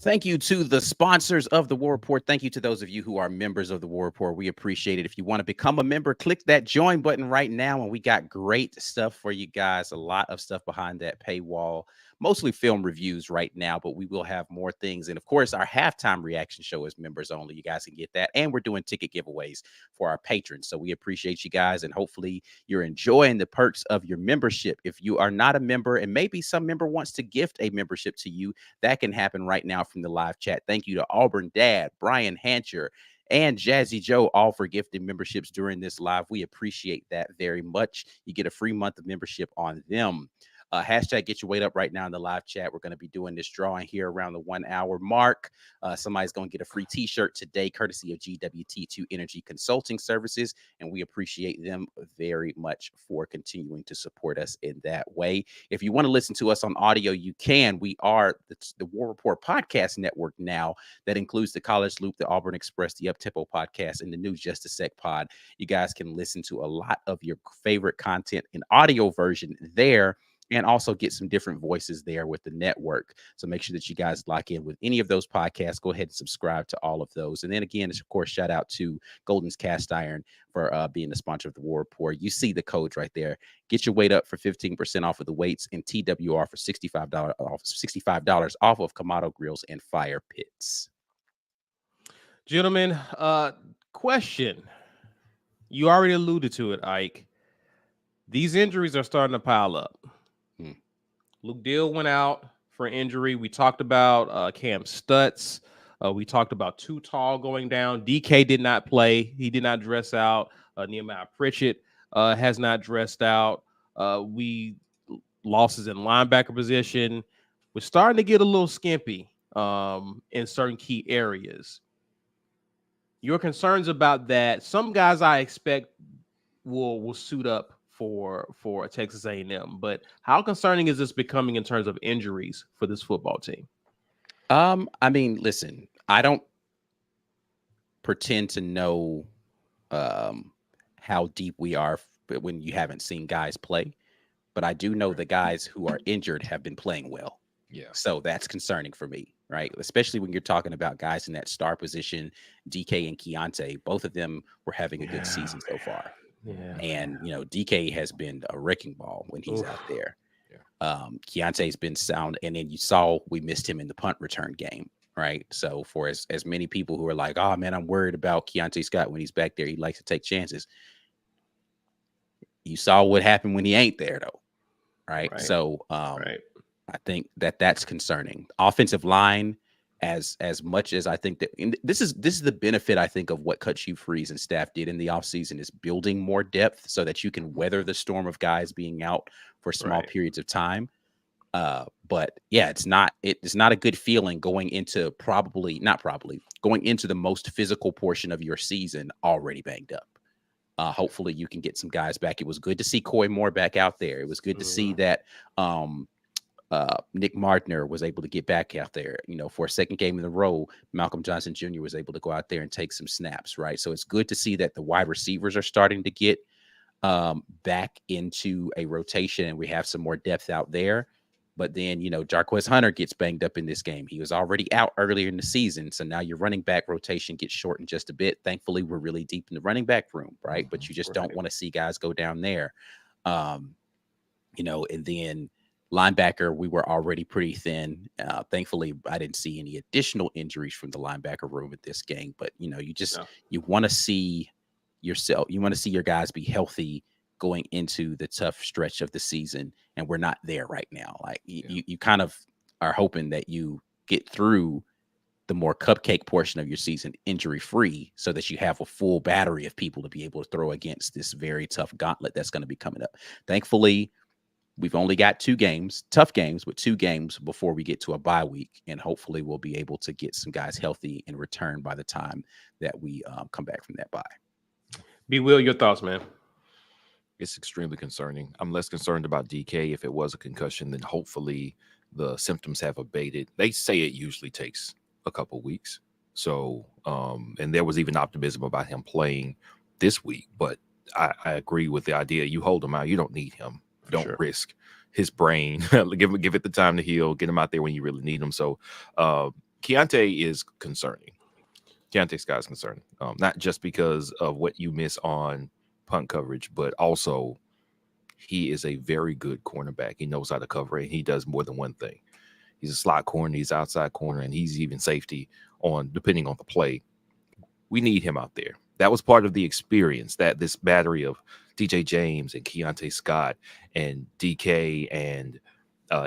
Thank you to the sponsors of the War Report. Thank you to those of you who are members of the War Report. We appreciate it. If you want to become a member, click that join button right now. And we got great stuff for you guys. A lot of stuff behind that paywall, mostly film reviews right now, but we will have more things. And of course, our halftime reaction show is members only. You guys can get that. And we're doing ticket giveaways for our patrons. So we appreciate you guys. And hopefully you're enjoying the perks of your membership. If you are not a member, and maybe some member wants to gift a membership to you, that can happen right now from the live chat. Thank you to Auburn Dad, Brian Hancher, and Jazzy Joe, all for gifting memberships during this live. We appreciate that very much. You get a free month of membership on them. Hashtag get your weight up right now in the live chat. We're going to be doing this drawing here around the 1 hour mark. Somebody's going to get a free t-shirt today, courtesy of GWT2 Energy Consulting Services. And we appreciate them very much for continuing to support us in that way. If you want to listen to us on audio, you can. We are the War Report podcast network now that includes the College Loop, the Auburn Express, the Uptempo podcast, and the new Just a Sec pod. You guys can listen to a lot of your favorite content in audio version there, and also get some different voices there with the network. So make sure that you guys lock in with any of those podcasts. Go ahead and subscribe to all of those. And then again, of course, shout out to Golden's Cast Iron for being the sponsor of the War Report. You see the codes right there. Get your weight up for 15% off of the weights, and TWR for $65 off of Kamado Grills and Fire Pits. Gentlemen, question. You already alluded to it, Ike. These injuries are starting to pile up. Luke Deal went out for injury. We talked about Cam Stutz. We talked about Too Tall going down. DK did not play. He did not dress out. Nehemiah Pritchett has not dressed out. We losses in linebacker position. We're starting to get a little skimpy in certain key areas. Your concerns about that? Some guys I expect will suit up for Texas A&M, but how concerning is this becoming in terms of injuries for this football team? I mean, listen, I don't pretend to know how deep we are when you haven't seen guys play, but I do know the guys who are injured have been playing well. Yeah. So that's concerning for me, right? Especially when you're talking about guys in that star position, DK and Keontae. Both of them were having a good season so far. Yeah. And, you know, DK has been a wrecking ball when he's out there. Yeah. Keontae's been sound. And then you saw we missed him in the punt return game, right? So for as many people who are like, oh, man, I'm worried about Keontae Scott when he's back there. He likes to take chances. You saw what happened when he ain't there, though, right? So I think that's concerning. Offensive line, as much as I think that this is the benefit, I think, of what Coach Hugh Freeze and staff did in the offseason is building more depth so that you can weather the storm of guys being out for small periods of time. But yeah, it's not a good feeling going into going into the most physical portion of your season already banged up. Hopefully you can get some guys back. It was good to see Coy Moore back out there. It was good to see that Nick Martner was able to get back out there, for a second game in a row. Malcolm Johnson Jr. was able to go out there and take some snaps, right? So it's good to see that the wide receivers are starting to get back into a rotation, and we have some more depth out there. But then, Jarquez Hunter gets banged up in this game. He was already out earlier in the season. So now your running back rotation gets shortened just a bit. Thankfully, we're really deep in the running back room, right? But you just don't want to see guys go down there. And then linebacker, we were already pretty thin. Thankfully, I didn't see any additional injuries from the linebacker room at this game. But, you want to see yourself. You want to see your guys be healthy going into the tough stretch of the season, and we're not there right now. Like you kind of are hoping that you get through the more cupcake portion of your season injury free, so that you have a full battery of people to be able to throw against this very tough gauntlet that's going to be coming up. Thankfully, we've only got 2 games, tough games, but 2 games before we get to a bye week, and hopefully we'll be able to get some guys healthy and return by the time that we come back from that bye. B. Will, your thoughts, man? It's extremely concerning. I'm less concerned about DK. If it was a concussion, then hopefully the symptoms have abated. They say it usually takes a couple weeks. So, and there was even optimism about him playing this week. But I agree with the idea. You hold him out. You don't need him. Don't risk his brain. give it the time to heal. Get him out there when you really need him. So, Keontae is concerning. Keontae Scott is concerning. Not just because of what you miss on punt coverage, but also he is a very good cornerback. He knows how to cover it. He does more than one thing. He's a slot corner, he's outside corner, and he's even safety depending on the play. We need him out there. That was part of the experience, that this battery of DJ James and Keontae Scott and DK and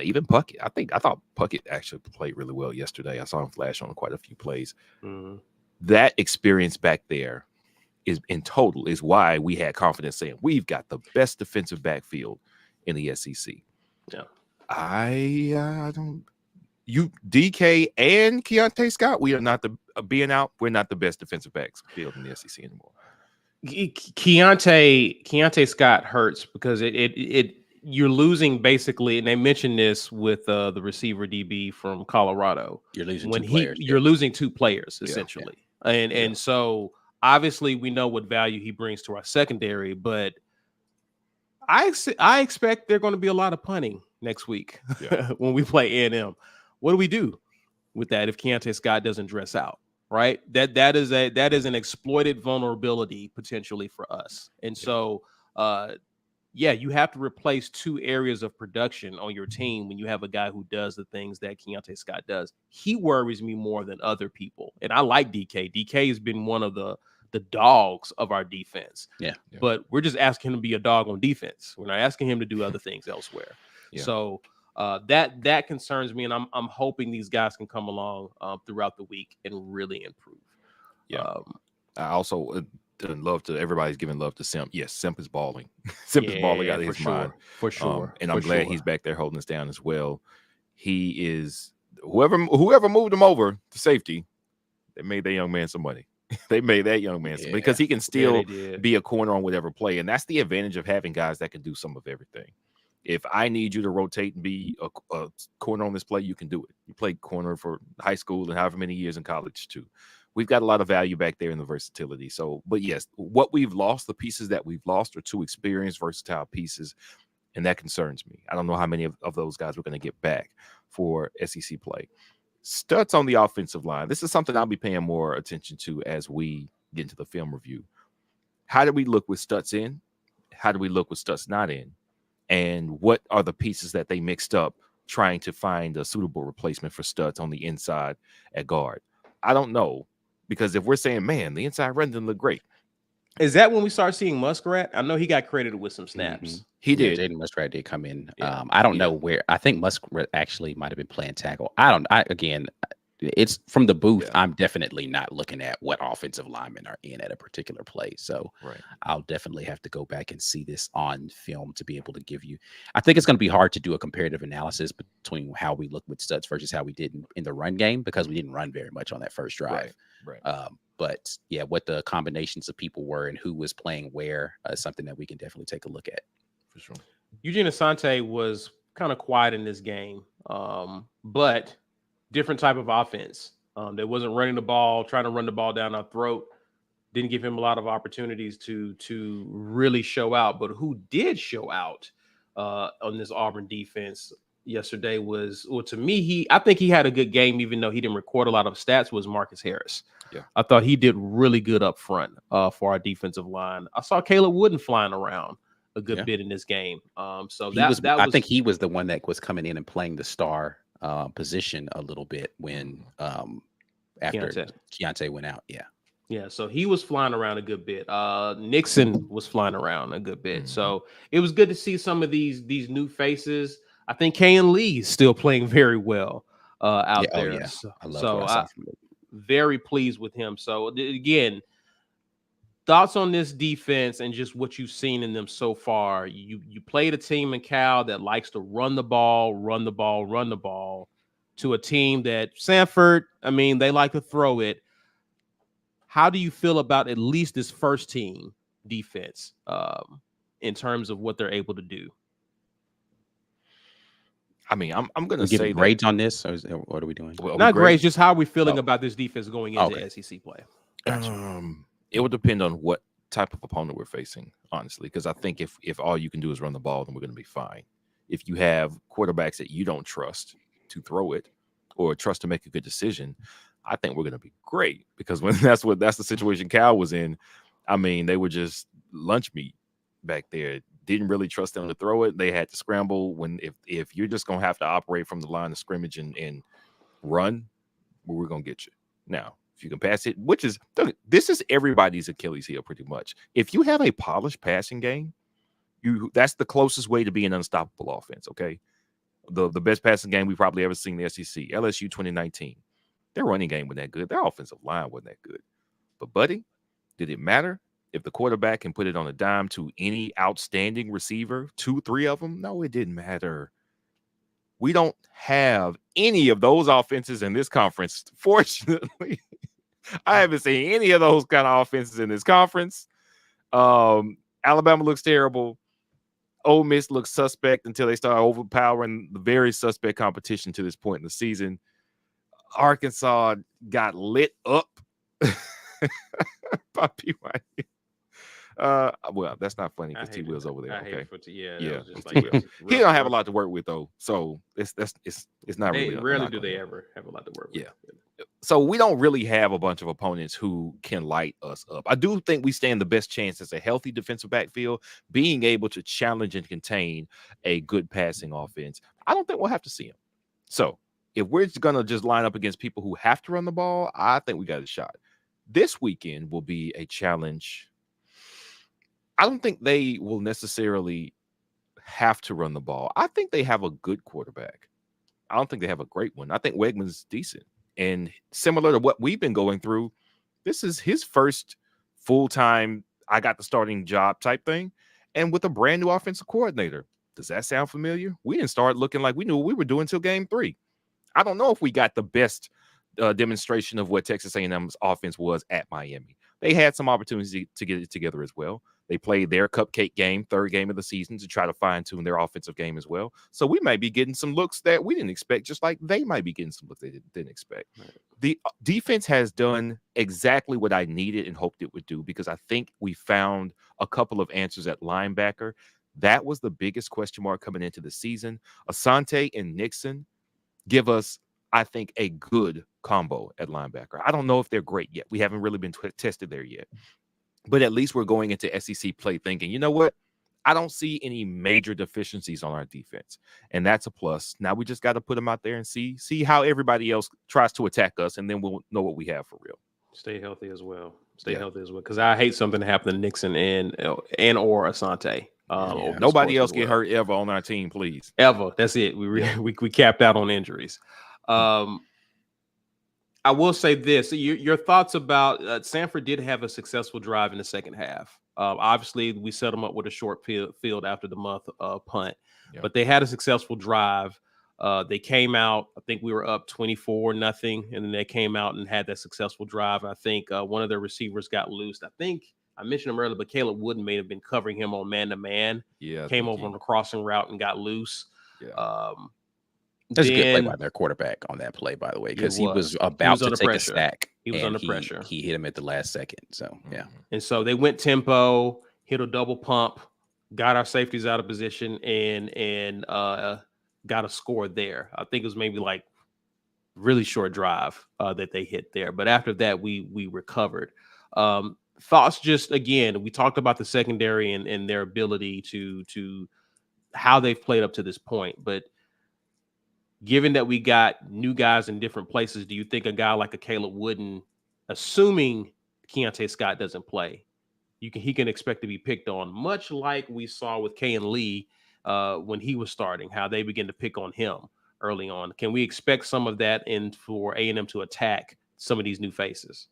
even Puckett. I thought Puckett actually played really well yesterday. I saw him flash on quite a few plays. Mm-hmm. That experience back there is why we had confidence saying we've got the best defensive backfield in the SEC. Yeah. I don't. You DK and Keontae Scott, we are not being out. We're not the best defensive backfield in the SEC anymore. Keontae Scott hurts because it you're losing basically, and they mentioned this with the receiver DB from Colorado. You're losing players. You're losing 2 players essentially, and so obviously we know what value he brings to our secondary, but I expect there's going to be a lot of punting next week when we play A&M. What do we do with that if Keontae Scott doesn't dress out? Right, that is an exploited vulnerability potentially for us, and so you have to replace 2 areas of production on your team when you have a guy who does the things that Keontae Scott does. He worries me more than other people, and I like DK. DK has been one of the dogs of our defense. Yeah. But we're just asking him to be a dog on defense. We're not asking him to do other things elsewhere. Yeah. So that concerns me, and I'm hoping these guys can come along throughout the week and really improve. Yeah. I also love to everybody's giving love to Simp. Yes, Simp is balling. Simp is balling out of his mind. For sure. And I'm glad he's back there holding us down as well. He is whoever moved him over to safety, they made that young man some money. They made that young man because he can still be a corner on whatever play. And that's the advantage of having guys that can do some of everything. If I need you to rotate and be a corner on this play, you can do it. You played corner for high school and however many years in college too. We've got a lot of value back there in the versatility. So, but yes, what we've lost, the pieces that we've lost are 2 experienced, versatile pieces. And that concerns me. I don't know how many of those guys we're going to get back for SEC play. Studs on the offensive line. This is something I'll be paying more attention to as we get into the film review. How do we look with Stutz in? How do we look with Stutz not in? And what are the pieces that they mixed up trying to find a suitable replacement for Stutz on the inside at guard? I don't know, because if we're saying, man, the inside run didn't look great. Is that when we start seeing Muskrat? I know he got credited with some snaps. Mm-hmm. He did. Jaden Muskrat did come in. I don't know where. I think Muskrat actually might have been playing tackle. Again, it's from the booth. I'm definitely not looking at what offensive linemen are in at a particular play. So I'll definitely have to go back and see this on film to be able to give you. I think it's going to be hard to do a comparative analysis between how we look with Stutz versus how we did in the run game, because we didn't run very much on that first drive. Right. But what the combinations of people were and who was playing where is something that we can definitely take a look at. For sure. Eugene Asante was kind of quiet in this game, but different type of offense. They wasn't running the ball, trying to run the ball down our throat. Didn't give him a lot of opportunities to really show out. But who did show out on this Auburn defense yesterday was, well, to me, I think he had a good game, even though he didn't record a lot of stats, was Marcus Harris. Yeah. I thought he did really good up front for our defensive line. I saw Caleb Wooden flying around a good bit in this game. So I think he was the one that was coming in and playing the star position a little bit when after Keontae went out. Yeah, so he was flying around a good bit. Nixon was flying around a good bit. So it was good to see some of these new faces. I think Kayan Lee is still playing very well out there. Oh, yeah. I'm very pleased with him. So again, thoughts on this defense and just what you've seen in them so far. You played a team in Cal that likes to run the ball, to a team that Samford, I mean, they like to throw it. How do you feel about at least this first team defense in terms of what they're able to do? I mean, I'm going to say grades on this. Or what are we doing? Well, not grades, just how are we feeling about this defense going into SEC play? Gotcha. It will depend on what type of opponent we're facing, honestly, because I think if all you can do is run the ball, then we're going to be fine. If you have quarterbacks that you don't trust to throw it or trust to make a good decision, I think we're going to be great, because when that's the situation Cal was in. I mean, they were just lunch meat back there. Didn't really trust them to throw it. They had to scramble. If you're just going to have to operate from the line of scrimmage and run, well, we're going to get you. Now, if you can pass it, this is everybody's Achilles heel pretty much. If you have a polished passing game, that's the closest way to be an unstoppable offense, okay? The best passing game we probably ever seen in the SEC, LSU 2019. Their running game wasn't that good. Their offensive line wasn't that good. But, buddy, did it matter if the quarterback can put it on a dime to any outstanding receiver, 2-3 of them? No, it didn't matter. We don't have any of those offenses in this conference, fortunately. I haven't seen any of those kind of offenses in this conference. Alabama looks terrible. Ole Miss looks suspect until they start overpowering the very suspect competition to this point in the season. Arkansas got lit up by BYU. Well, that's not funny because T Will's over there. Okay, he don't have a lot to work with though, so it's not really. Rarely do they ever have a lot to work with. Yeah, so we don't really have a bunch of opponents who can light us up. I do think we stand the best chance as a healthy defensive backfield, being able to challenge and contain a good passing offense. I don't think we'll have to see him. So if we're gonna just line up against people who have to run the ball, I think we got a shot. This weekend will be a challenge. I don't think they will necessarily have to run the ball. I think they have a good quarterback. I don't think they have a great one. I think Wegman's decent. And similar to what we've been going through, this is his first full-time, I got the starting job type thing, and with a brand new offensive coordinator. Does that sound familiar? We didn't start looking like we knew what we were doing until game 3. I don't know if we got the best demonstration of what Texas A&M's offense was at Miami. They had some opportunities to get it together as well. They played their cupcake game, third game of the season, to try to fine-tune their offensive game as well. So we might be getting some looks that we didn't expect, just like they might be getting some looks they didn't expect. Right. The defense has done exactly what I needed and hoped it would do, because I think we found a couple of answers at linebacker. That was the biggest question mark coming into the season. Asante and Nixon give us, I think, a good combo at linebacker. I don't know if they're great yet. We haven't really been tested there yet. But at least we're going into SEC play thinking, you know what? I don't see any major deficiencies on our defense. And that's a plus. Now we just got to put them out there and see how everybody else tries to attack us, and then we'll know what we have for real. Stay healthy as well. Because I hate something to happen to Nixon and or Asante. Nobody else get hurt ever on our team, please. Ever. That's it. We capped out on injuries. I will say this: your thoughts about Samford did have a successful drive in the second half. Obviously, we set them up with a short field after the month punt, but they had a successful drive. They came out. I think we were up 24-0, and then they came out and had that successful drive. I think one of their receivers got loose. I think I mentioned him earlier, but Caleb Wooden may have been covering him on man-to-man. Yeah, came over on the crossing route and got loose. That's a good play by their quarterback on that play, by the way, because he was about to take a sack. He was under pressure. He hit him at the last second. So, yeah. And so they went tempo, hit a double pump, got our safeties out of position, and got a score there. I think it was maybe like really short drive that they hit there. But after that, we recovered. Thoughts just, again, we talked about the secondary and their ability to how they've played up to this point. But given that we got new guys in different places, do you think a guy like a Caleb Wooden, assuming Keontae Scott doesn't play, he can expect to be picked on, much like we saw with Kayan Lee when he was starting, how they began to pick on him early on? Can we expect some of that for A&M to attack some of these new faces?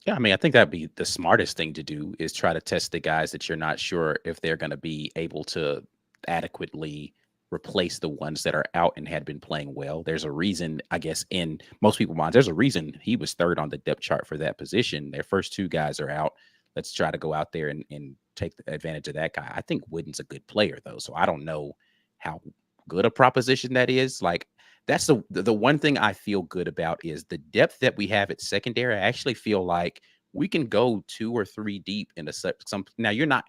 Yeah, I mean, I think that'd be the smartest thing to do, is try to test the guys that you're not sure if they're going to be able to adequately replace the ones that are out and had been playing well. There's a reason, I guess, in most people's minds, there's a reason he was third on the depth chart for that position. Their first two guys are out. Let's try to go out there and take advantage of that guy. I think Wooden's a good player, though, so I don't know how good a proposition that is. Like, that's the one thing I feel good about is the depth that we have at secondary. I actually feel like we can go 2 or 3 deep into some. Now, you're not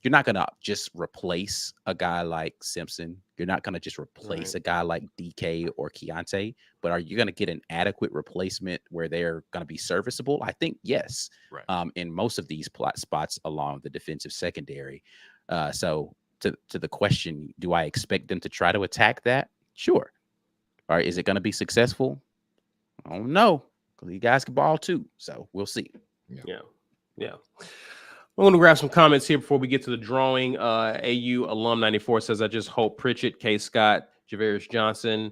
going to just replace a guy like Simpson. You're not going to just replace a guy like DK or Keontae, but are you going to get an adequate replacement where they're going to be serviceable? I think yes. Right. In most of these plot spots along the defensive secondary. So to the question, do I expect them to try to attack that? Sure. All right. Is it going to be successful? I don't know, because you guys can ball too. So we'll see. Yeah. I want to grab some comments here before we get to the drawing. AU Alum 94 says, I just hope Pritchett, K. Scott, Javarius Johnson,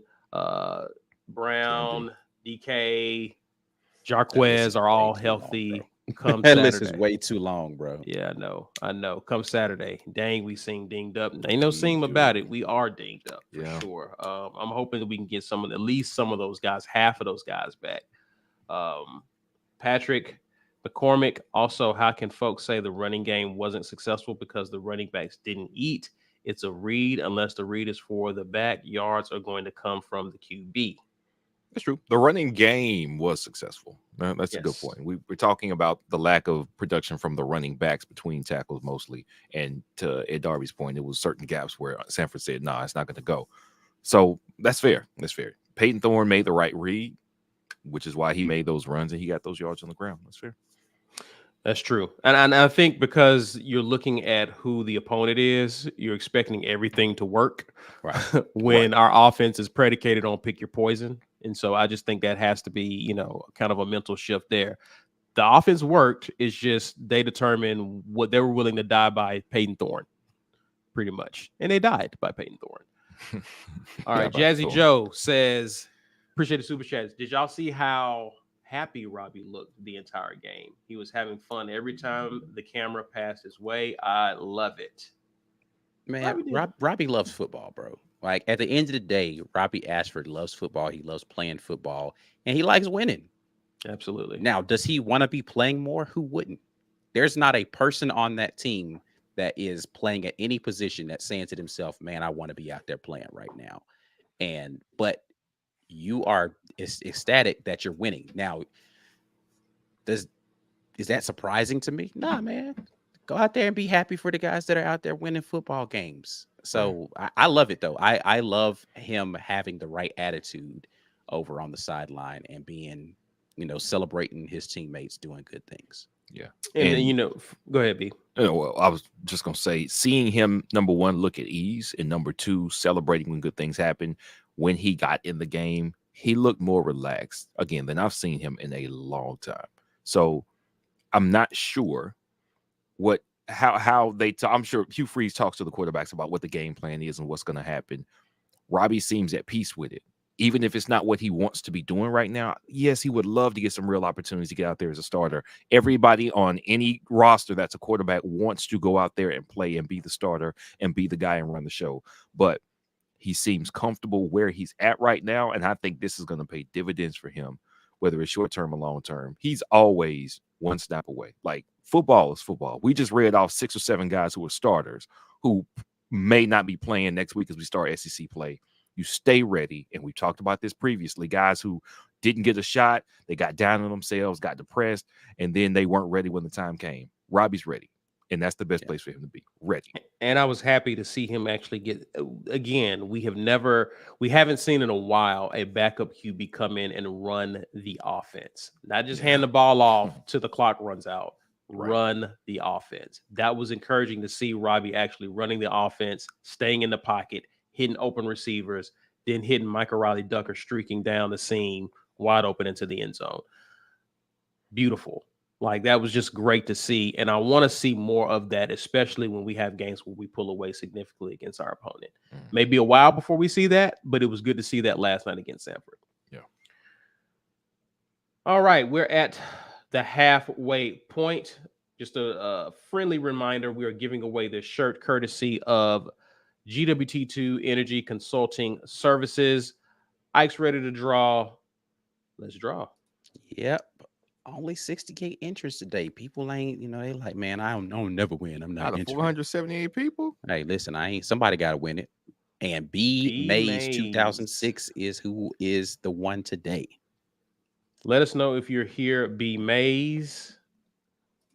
Brown, DK, Jarquez are all healthy. Come that Saturday. List is way too long, bro. Yeah, I know. Come Saturday. Dang, we seem dinged up. Ain't no seem about it. We are dinged up for sure. I'm hoping that we can get at least some of those guys, half of those guys back. Patrick McCormick, also, how can folks say the running game wasn't successful because the running backs didn't eat? It's a read. Unless the read is for the back, yards are going to come from the QB. That's true. The running game was successful. That's a good point. We're talking about the lack of production from the running backs between tackles mostly. And to Ed Darby's point, there was certain gaps where Samford said, nah, it's not going to go. So that's fair. Peyton Thorne made the right read, which is why he made those runs and he got those yards on the ground. That's fair. That's true. And I think because you're looking at who the opponent is, you're expecting everything to work when our offense is predicated on pick your poison. And so I just think that has to be, kind of a mental shift there. The offense worked. It's just they determined what they were willing to die by Peyton Thorne, pretty much. And they died by Peyton Thorne. All right. Jazzy Joe says, appreciate the super chats. Did y'all see how happy Robbie looked the entire game? He was having fun every time the camera passed his way. I love it. Man, Robbie loves football, bro. Like, at the end of the day, Robbie Ashford loves football. He loves playing football, and he likes winning. Absolutely. Now, does he want to be playing more? Who wouldn't? There's not a person on that team that is playing at any position that's saying to themselves, man, I want to be out there playing right now. But you are ecstatic that you're winning. Now, is that surprising to me? Nah, man. Go out there and be happy for the guys that are out there winning football games. So I love it, though. I love him having the right attitude over on the sideline and being, celebrating his teammates doing good things. Yeah. And go ahead, B. Well, I was just going to say, seeing him, number one, look at ease, and number two, celebrating when good things happen. When he got in the game, he looked more relaxed, again, than I've seen him in a long time. So I'm not sure how they talk. I'm sure Hugh Freeze talks to the quarterbacks about what the game plan is and what's going to happen. Robbie seems at peace with it, even if it's not what he wants to be doing right now. Yes, he would love to get some real opportunities to get out there as a starter. Everybody on any roster that's a quarterback wants to go out there and play and be the starter and be the guy and run the show. But he seems comfortable where he's at right now, and I think this is going to pay dividends for him, whether it's short-term or long-term. He's always one snap away. Like, football is football. We just read off 6 or 7 guys who are starters who may not be playing next week as we start SEC play. You stay ready. And we talked about this previously. Guys who didn't get a shot, they got down on themselves, got depressed, and then they weren't ready when the time came. Robbie's ready. And that's the best place for him to be, ready. And I was happy to see him actually get, again, we haven't seen in a while a backup QB come in and run the offense. Not just hand the ball off till the clock runs out. Right. Run the offense. That was encouraging to see Robbie actually running the offense, staying in the pocket, hitting open receivers, then hitting Michael Riley Ducker streaking down the seam, wide open into the end zone. Beautiful. Like, that was just great to see. And I want to see more of that, especially when we have games where we pull away significantly against our opponent. Maybe a while before we see that, but it was good to see that last night against Samford. Yeah. All right. We're at the halfway point. Just a friendly reminder, we are giving away this shirt courtesy of GWT2 Energy Consulting Services. Ike's ready to draw. Let's draw. Yep. Only 60K interest today. People ain't, they like, man, I don't never win. I'm not out of 478 people. Hey, listen, somebody got to win it. And B Mays 2006 is who is the one today. Let us know if you're here, B Mays.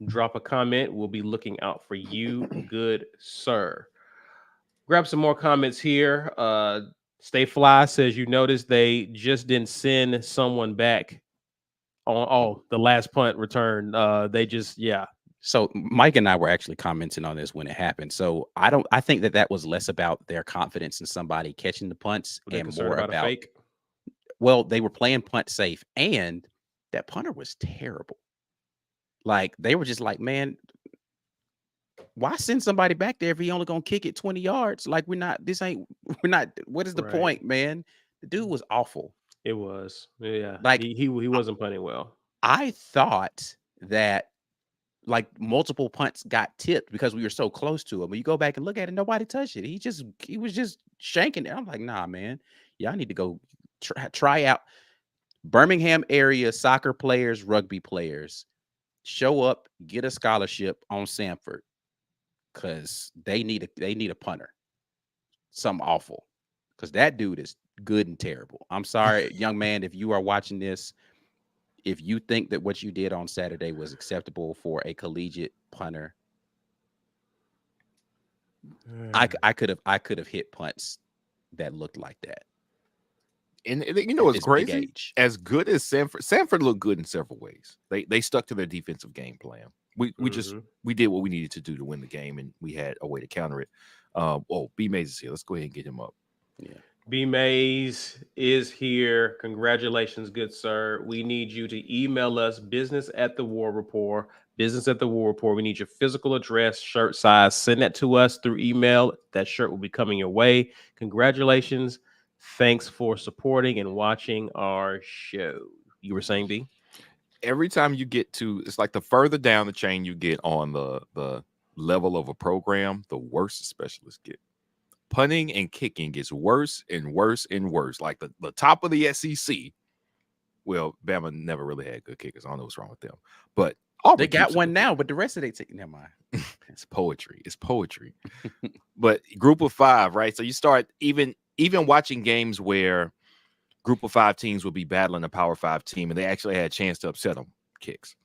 Drop a comment. We'll be looking out for you, good sir. Grab some more comments here. Stay Fly says, you notice they just didn't send someone back on the last punt return. So Mike and I were actually commenting on this when it happened. So I think that was less about their confidence in somebody catching the punts and more about a fake. Well, they were playing punt safe, and that punter was terrible. Like, they were just like, man, why send somebody back there if he only gonna kick it 20 yards? Like, what is the point, man? The dude was awful. It was, yeah. Like, he wasn't punting well. I thought that like multiple punts got tipped because we were so close to him. When you go back and look at it, nobody touched it. He was just shanking it. I'm like, nah, man, y'all need to go try out. Birmingham area soccer players, rugby players, show up, get a scholarship on Samford, because they need a punter. Something awful, because that dude is good and terrible. I'm sorry, young man, if you are watching this, if you think that what you did on Saturday was acceptable for a collegiate punter, I could have hit punts that looked like that. And you know what's crazy? As good as Samford looked good in several ways. They stuck to their defensive game plan. We did what we needed to do to win the game, and we had a way to counter it. B Mays is here. Let's go ahead and get him up. Yeah. B Mays is here. Congratulations, good sir. We need you to email us business@the-war report. We need your physical address, shirt size. Send that to us through email. That shirt will be coming your way. Congratulations. Thanks for supporting and watching our show. You were saying, B? Every time you get to, it's like the further down the chain you get on the level of a program, the worse the specialists get. Punting and kicking gets worse and worse and worse. Like the top of the SEC. Well, Bama never really had good kickers. I don't know what's wrong with them. But Auburn, they got one now, but the rest of they take, never mind. It's poetry. But group of five, right? So you start even watching games where group of five teams will be battling a power five team, and they actually had a chance to upset them. Kicks.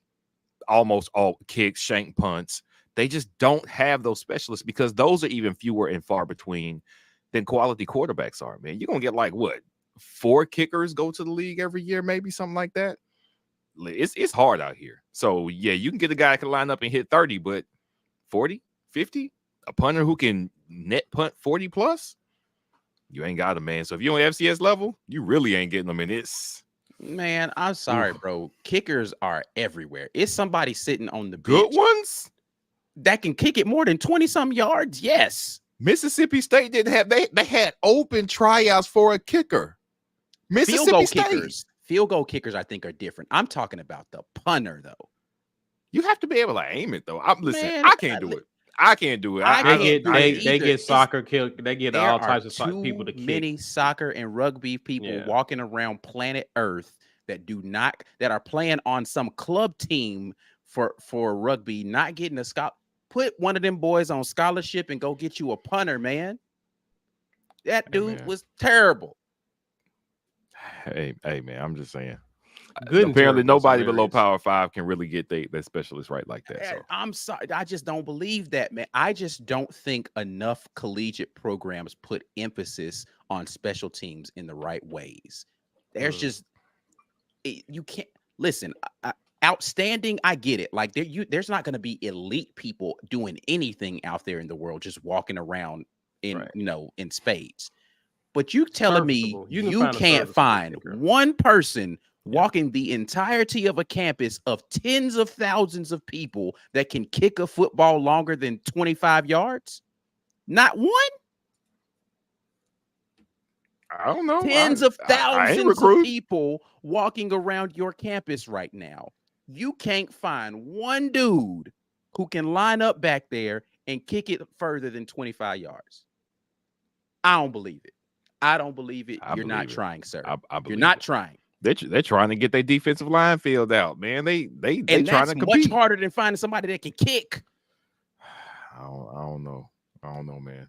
Almost all kicks, shank punts. They just don't have those specialists, because those are even fewer and far between than quality quarterbacks are, man. You're going to get like, what, 4 kickers go to the league every year, maybe something like that. It's hard out here. So, yeah, you can get a guy that can line up and hit 30, but 40, 50, a punter who can net punt 40 plus, you ain't got him, man. So if you're on FCS level, you really ain't getting them in this. Man, I'm sorry, bro. Kickers are everywhere. It's somebody sitting on the good bench ones that can kick it more than 20-some yards. Yes. Mississippi State didn't have, they had open tryouts for a kicker. Mississippi State. Field goal kickers, I think, are different. I'm talking about the punter, though. You have to be able to aim it, though. Man, I can't do it. I can't do it. They get soccer kicked. They get all types of people to kick. Many soccer and rugby people walking around planet Earth that are playing on some club team for rugby, not getting a Put one of them boys on scholarship and go get you a punter, man. That dude was terrible. Hey, man, I'm just saying. Good. Apparently, nobody below Power 5 can really get their specialist right like that. So I'm sorry, I just don't believe that, man. I just don't think enough collegiate programs put emphasis on special teams in the right ways. There's just you can't listen. Outstanding, I get it. Like there's not going to be elite people doing anything out there in the world, just walking around in in spades. But you telling me you can't find one person walking the entirety of a campus of tens of thousands of people that can kick a football longer than 25 yards? Not one? I don't know. Tens of thousands of people walking around your campus right now. You can't find one dude who can line up back there and kick it further than 25 yards. I don't believe it. I don't believe it. You're not trying, sir. You're not trying. They're trying to get their defensive line filled out, man. They trying to compete. Much harder than finding somebody that can kick. I don't know. I don't know, man.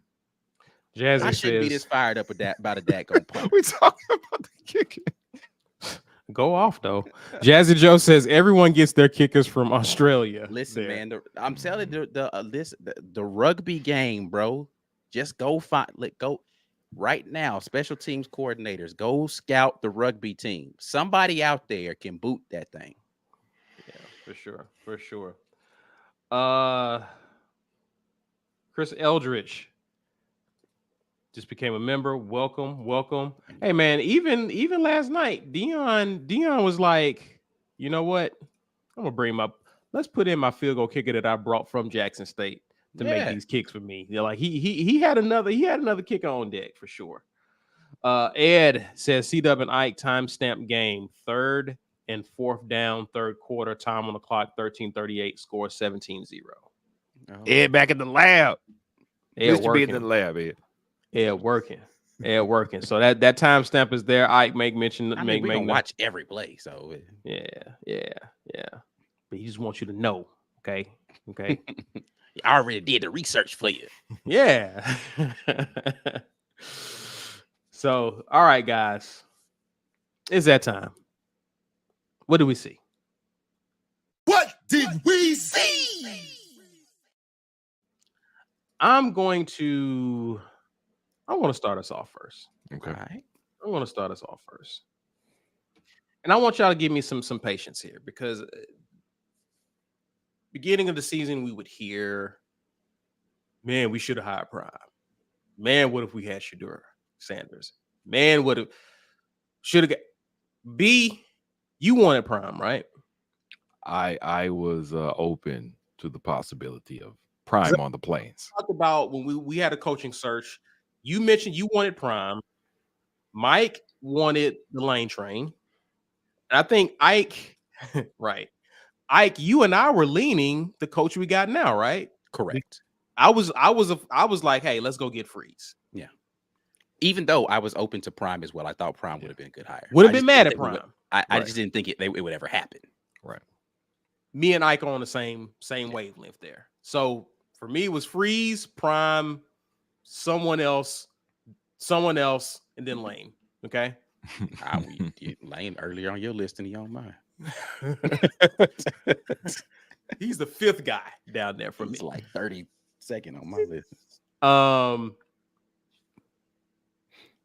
Jazzy I shouldn't be this fired up about a daggone punt. We talking about the kicking. Go off though. Jazzy Joe says everyone gets their kickers from Australia. Listen, man, I'm telling you, the rugby game, bro. Just go go right now. Special teams coordinators, go scout the rugby team. Somebody out there can boot that thing. Yeah, for sure. Chris Eldridge just became a member. Welcome. Hey man, even last night, Dion was like, you know what? I'm gonna bring let's put in my field goal kicker that I brought from Jackson State to make these kicks for me. They're like he had another kicker on deck for sure. Ed says C-Dub and Ike timestamp game, 3rd and 4th down, 3rd quarter, time on the clock, 13:38, score 17-0. Ed back in the lab. Ed working in the lab, Ed. Yeah, working. So that timestamp is there. Ike make mention. We gonna watch every play. So yeah. But he just wants you to know, okay. I already did the research for you. Yeah. So, all right, guys, it's that time. What do we see? What did we see? I want to start us off first. Okay. All right. I want to start us off first. And I want y'all to give me some patience here, because beginning of the season, we would hear, man, we should have hired Prime. Man, what if we had Shadur Sanders? Man, what if should have got B? You wanted Prime, right? I was open to the possibility of Prime on the Plains. Talk about when we had a coaching search. You mentioned you wanted Prime. Mike wanted the Lane Train. And I think Ike, right? Ike, you and I were leaning the coach we got now, right? Correct. I was like, hey, let's go get Freeze. Yeah. Even though I was open to Prime as well, I thought Prime would have been a good hire. Would have been mad at Prime. I just didn't think it would ever happen. Right. Me and Ike are on the same wavelength there. So for me, it was Freeze, Prime, someone else, and then Lane. Okay. Lane earlier on your list than he on mine. He's the 5th guy down there for me. He's like 32nd on my list.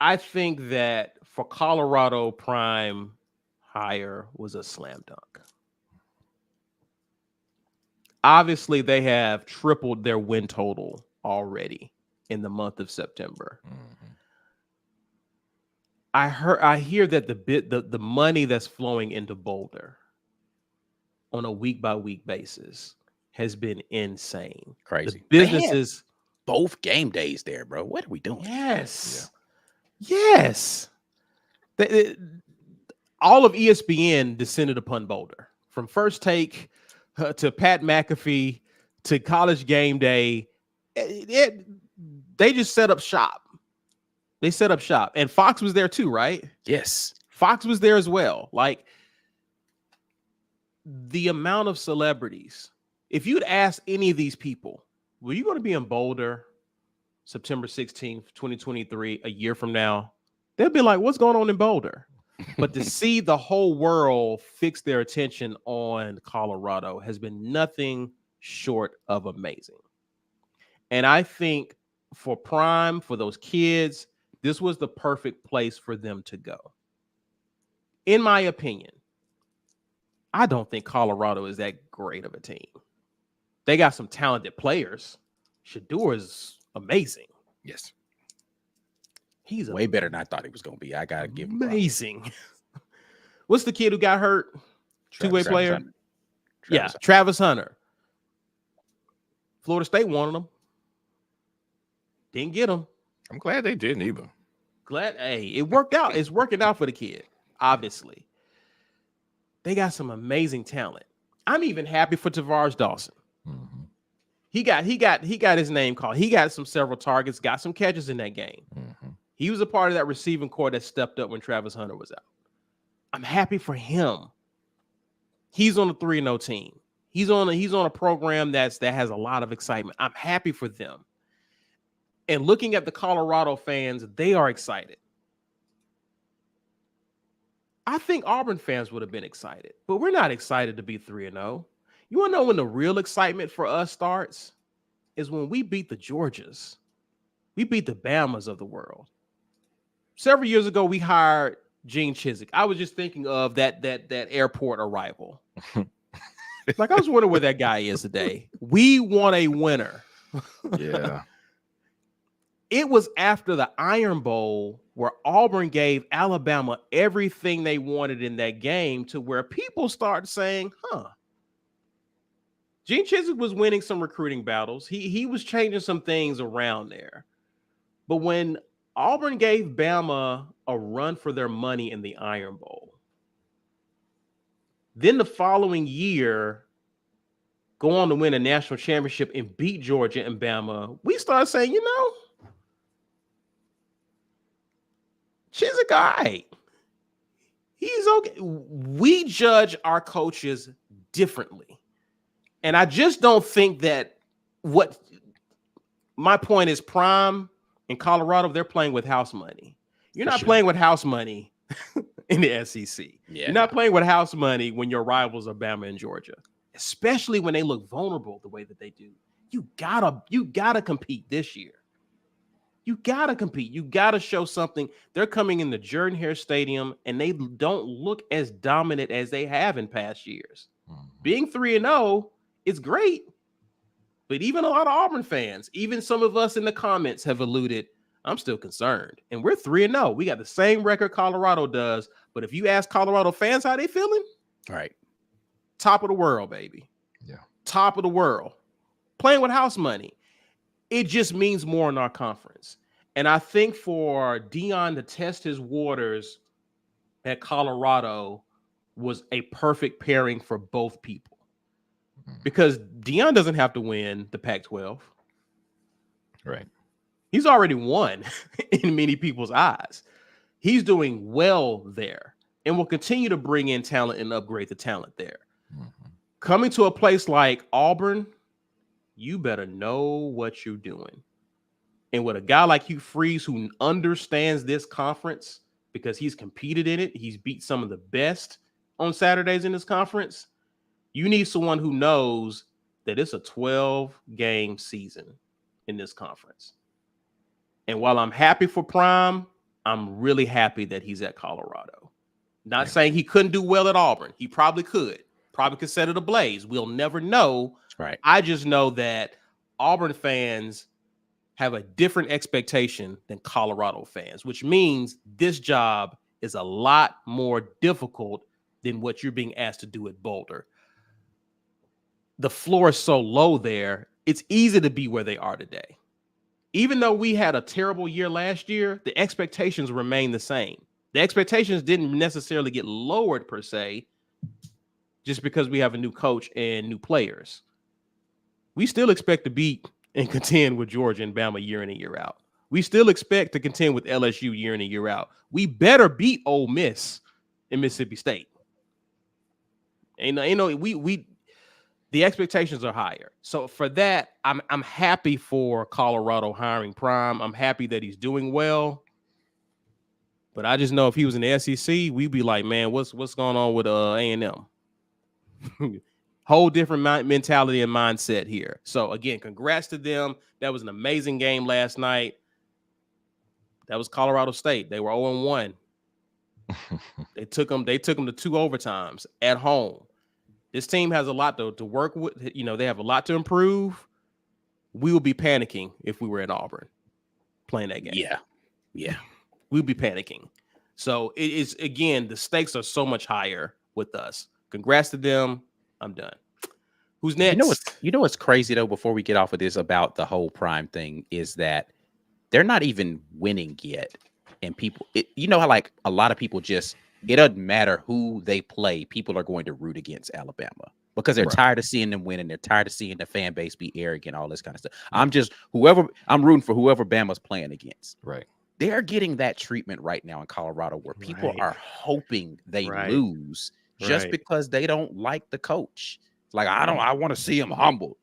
I think that for Colorado, Prime hire was a slam dunk. Obviously, they have tripled their win total already in the month of September. Mm-hmm. I hear that the money that's flowing into Boulder on a week by week basis has been insane. Crazy. The businesses both game days there, bro. What are we doing? Yes. All of ESPN descended upon Boulder, from First Take to Pat McAfee to College Game Day. They just set up shop. And Fox was there too, right? Yes. Fox was there as well. Like, the amount of celebrities, if you'd ask any of these people, Well, you're going to be in Boulder September 16th, 2023, a year from now. They'll be like, what's going on in Boulder? But to see the whole world fix their attention on Colorado has been nothing short of amazing. And I think for Prime, for those kids, this was the perfect place for them to go. In my opinion, I don't think Colorado is that great of a team. They got some talented players. Shedeur is amazing. Yes. He's way better than I thought he was going to be. I got to give him amazing. What's the kid who got hurt? Two-way player? Travis Hunter. Florida State wanted him. Didn't get him. I'm glad they didn't either. Hey, it worked out. It's working out for the kid, obviously. They got some amazing talent. I'm even happy for Tavares Dawson. Mm-hmm. He got his name called. He got several targets, got some catches in that game. Mm-hmm. He was a part of that receiving corps that stepped up when Travis Hunter was out. I'm happy for him. He's on a 3-0 team. He's on a program that has a lot of excitement. I'm happy for them. And looking at the Colorado fans, they are excited. I think Auburn fans would have been excited, but we're not excited to be 3-0. You want to know when the real excitement for us starts? Is when we beat the Georgias. We beat the Bamas of the world. Several years ago, we hired Gene Chizik. I was just thinking of that airport arrival. Like, I was wondering where that guy is today. We want a winner. Yeah. It was after the Iron Bowl where Auburn gave Alabama everything they wanted in that game to where people started saying, Gene Chizik was winning some recruiting battles. He was changing some things around there. But when Auburn gave Bama a run for their money in the Iron Bowl, then the following year, go on to win a national championship and beat Georgia and Bama, we started saying, Chizik, all right. He's okay. We judge our coaches differently. And I just don't think that what my point is, Prime in Colorado, they're playing with house money. You're not playing with house money in the SEC. Yeah. You're not playing with house money when your rivals are Bama and Georgia, especially when they look vulnerable the way that they do. You gotta compete this year. You gotta compete. You gotta show something. They're coming in the Jordan-Hare Stadium, and they don't look as dominant as they have in past years. Mm-hmm. Being 3-0 is great, but even a lot of Auburn fans, even some of us in the comments have alluded, I'm still concerned. And we're 3-0. We got the same record Colorado does, but if you ask Colorado fans how they feeling, right, top of the world, baby. Yeah, top of the world. Playing with house money. It just means more in our conference. And I think for Dion to test his waters at Colorado was a perfect pairing for both people. Because Dion doesn't have to win the Pac-12. Right. He's already won in many people's eyes. He's doing well there and will continue to bring in talent and upgrade the talent there. Mm-hmm. Coming to a place like Auburn, you better know what you're doing. And with a guy like Hugh Freeze who understands this conference because he's competed in it, he's beat some of the best on Saturdays in this conference, you need someone who knows that it's a 12-game season in this conference. And while I'm happy for Prime, I'm really happy that he's at Colorado. Not saying he couldn't do well at Auburn. He probably could set it ablaze. We'll never know. Right. I just know that Auburn fans have a different expectation than Colorado fans, which means this job is a lot more difficult than what you're being asked to do at Boulder. The floor is so low there, it's easy to be where they are today. Even though we had a terrible year last year, the expectations remain the same. The expectations didn't necessarily get lowered per se, just because we have a new coach and new players. We still expect to beat and contend with Georgia and Bama year in and year out. We still expect to contend with LSU year in and year out. We better beat Ole Miss and Mississippi State. We the expectations are higher. So for that, I'm happy for Colorado hiring Prime. I'm happy that he's doing well. But I just know if he was in the SEC, we'd be like, man, what's going on with A&M? Whole different mentality and mindset here. So again, congrats to them. That was an amazing game last night. That was Colorado State. They were 0-1. They took them to 2 overtimes at home. This team has a lot to work with. You know, they have a lot to improve. We would be panicking if we were in Auburn playing that game. Yeah. We'd be panicking. So it is, again, the stakes are so much higher with us. Congrats to them. I'm done. Who's next? You know what's crazy though, before we get off of this about the whole Prime thing, is that they're not even winning yet. And people, you know how like a lot of people just, it doesn't matter who they play, people are going to root against Alabama because they're tired of seeing them win and they're tired of seeing the fan base be arrogant, all this kind of stuff. I'm rooting for whoever Bama's playing against. Right. They're getting that treatment right now in Colorado where people are hoping they lose just because they don't like the coach. It's like, I want to see him humbled.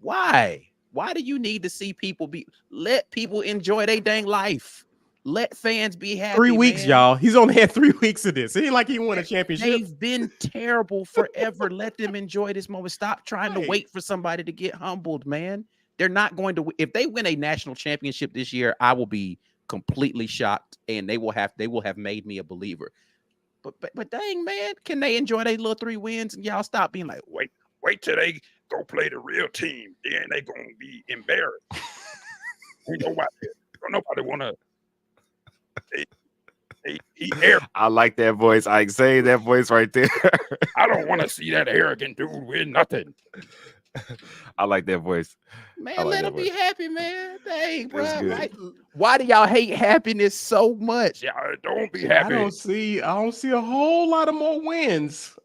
Why? Why do you need to see people let people enjoy their dang life? Let fans be happy. 3 weeks, man. y'all. He's only had 3 weeks of this. It ain't like he won a championship. They've been terrible forever. Let them enjoy this moment. Stop trying to wait for somebody to get humbled, man. They're not going to. If they win a national championship this year, I will be completely shocked, and they will have made me a believer. But dang, man, can they enjoy their little 3 wins? And y'all stop being like, Wait till they go play the real team. Then they gonna be embarrassed. Nobody wanna. I like that voice. I say that voice right there. I don't want to see that arrogant dude win nothing. I like that voice. Man, let them be happy, man. Dang, bro. Why do y'all hate happiness so much? Yeah, don't be happy. I don't see a whole lot of more wins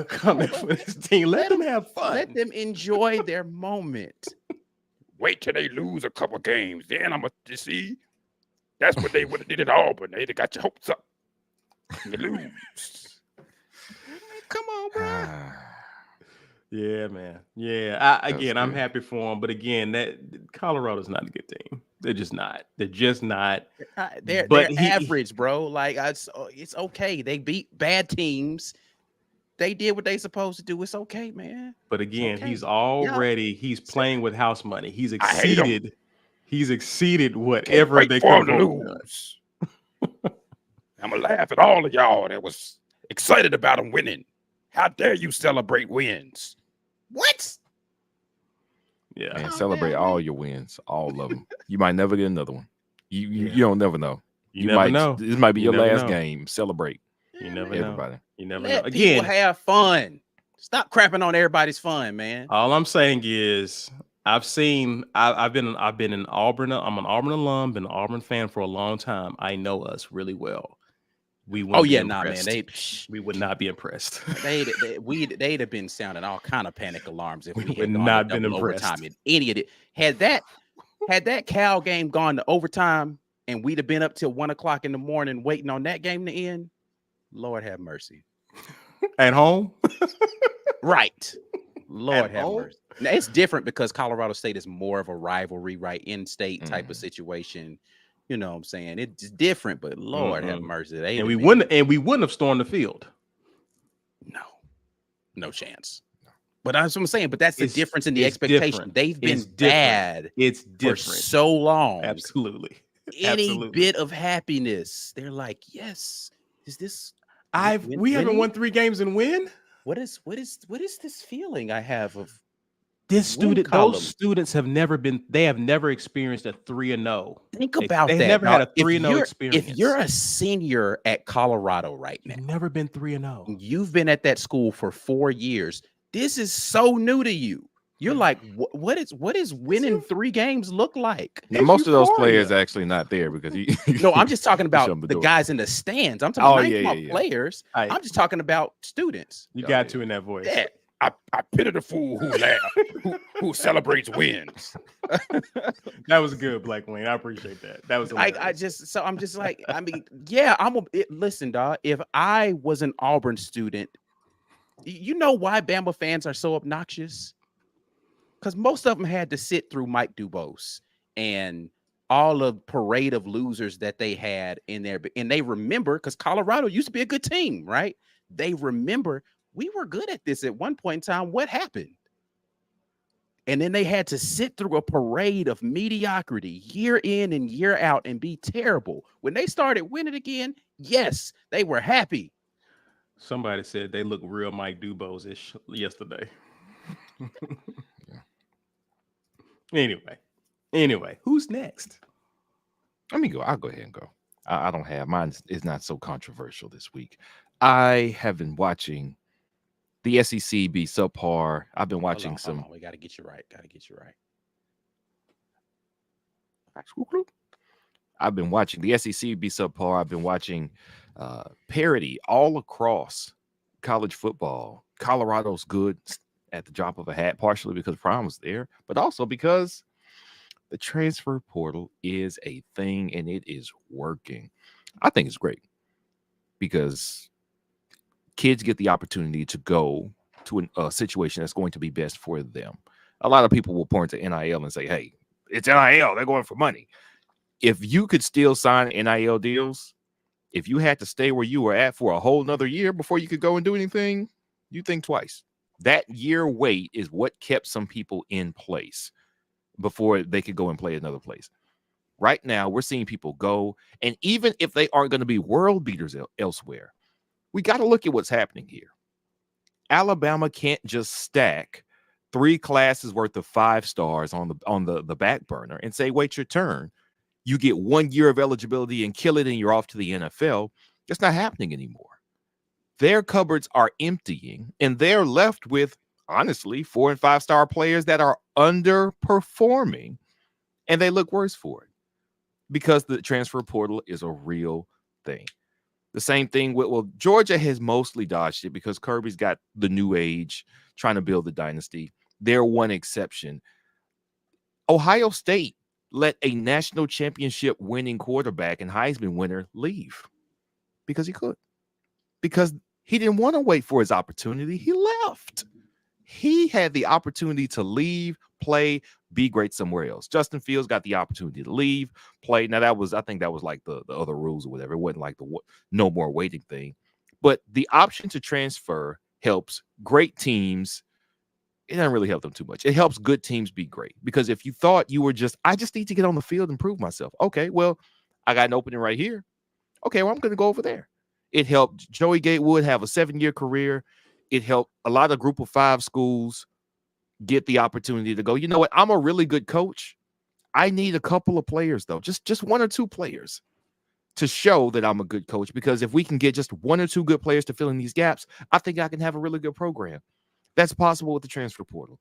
coming for this team. Let them have fun. Let them enjoy their moment. Wait till they lose a couple games. Then I'm going to see. That's what they would have did at Auburn. They got your hopes up. And they lose. Come on, bro. Yeah, man. Yeah. I'm happy for them. But again, that Colorado's not a good team. They're just not. They're just not. They're average, bro. Like it's okay. They beat bad teams. They did what they supposed to do. It's okay, man. But again, he's playing with house money. He's exceeded. He's exceeded whatever they could lose. I'm gonna laugh at all of y'all that was excited about him winning. How dare you celebrate wins? What? Yeah, man, celebrate all your wins, all of them. You might never get another one. You don't never know. You never know. This might be your last game. Celebrate. You never everybody. Know. You never Let know. Again, people have fun. Stop crapping on everybody's fun, man. All I'm saying is I've been in Auburn. I'm an Auburn alum, been an Auburn fan for a long time. I know us really well. We wouldn't be impressed. Man. We would not be impressed. They'd have been sounding all kind of panic alarms if we would had not been impressed. Overtime in any of it. Had that Cal game gone to overtime and we'd have been up till 1 o'clock in the morning waiting on that game to end, Lord have mercy. At home, right? Lord have mercy. Now it's different because Colorado State is more of a rivalry, right? In-state type of situation. You know what I'm saying? It's different, but Lord have mercy. We wouldn't have stormed the field. No chance. But that's what I'm saying. But that's the difference in the expectation. Different. They've been bad. It's different for so long. Absolutely. Any bit of happiness, they're like, yes. Is this? We haven't won 3 games and win. What is this feeling I have of this student? Those students have never experienced a 3-0. Think about that. They've never had a 3-0 experience. If you're a senior at Colorado right now, you've never been 3-0. You've been at that school for 4 years. This is so new to you. You're like, what is winning 3 games look like? Now, most of those players are actually not there because no, I'm just talking about the guys in the stands. I'm talking about players. I'm just talking about students. You got to in that voice. Yeah. I pity the fool who celebrates wins. That was good, Black Wayne. I appreciate that. That was I'm just like, I mean, listen, dog. If I was an Auburn student, you know why Bama fans are so obnoxious? because most of them had to sit through Mike Dubose and all the parade of losers that they had in there. And they remember, because Colorado used to be a good team, right? They remember we were good at this at one point in time. What happened? And then they had to sit through a parade of mediocrity year in and year out and be terrible. When they started winning again, yes, they were happy. Somebody said they look real Mike Dubose-ish yesterday. Anyway, who's next? Let me go. I'll go ahead and go. I don't have mine. Is not so controversial this week. I have been watching the SEC be subpar. I've been watching some. We got to get you right. I've been watching the SEC be subpar. I've been watching parody all across college football. Colorado's good at the drop of a hat, partially because Prime was there, but also because the transfer portal is a thing and it is working. I think it's great because kids get the opportunity to go to a situation that's going to be best for them. A lot of people will point to NIL and say, hey, it's NIL. They're going for money. If you could still sign NIL deals, if you had to stay where you were at for a whole nother year before you could go and do anything, you think twice. That year wait is what kept some people in place before they could go and play another place. Right now, we're seeing people go, and even if they aren't going to be world beaters elsewhere, we got to look at what's happening here. Alabama can't just stack 3 classes worth of 5 stars on the back burner and say, wait your turn. You get 1 year of eligibility and kill it, and you're off to the NFL. That's not happening anymore. Their cupboards are emptying, and they're left with, honestly, 4- and 5-star players that are underperforming, and they look worse for it because the transfer portal is a real thing. The same thing with, Georgia has mostly dodged it because Kirby's got the new age trying to build the dynasty. They're one exception. Ohio State let a national championship winning quarterback and Heisman winner leave because he could. Because he didn't want to wait for his opportunity. He left. He had the opportunity to leave, play, be great somewhere else. Justin Fields got the opportunity to leave, play. Now, I think that was like the other rules or whatever. It wasn't like the no more waiting thing. But the option to transfer helps great teams. It doesn't really help them too much. It helps good teams be great. Because if you thought you were I just need to get on the field and prove myself. Okay, well, I got an opening right here. Okay, well, I'm going to go over there. It helped Joey Gatewood have a 7-year career. It helped a lot of group of 5 schools get the opportunity to go, you know what? I'm a really good coach. I need a couple of players, though, just 1 or 2 players to show that I'm a good coach. Because if we can get just 1 or 2 good players to fill in these gaps, I think I can have a really good program. That's possible with the transfer portal.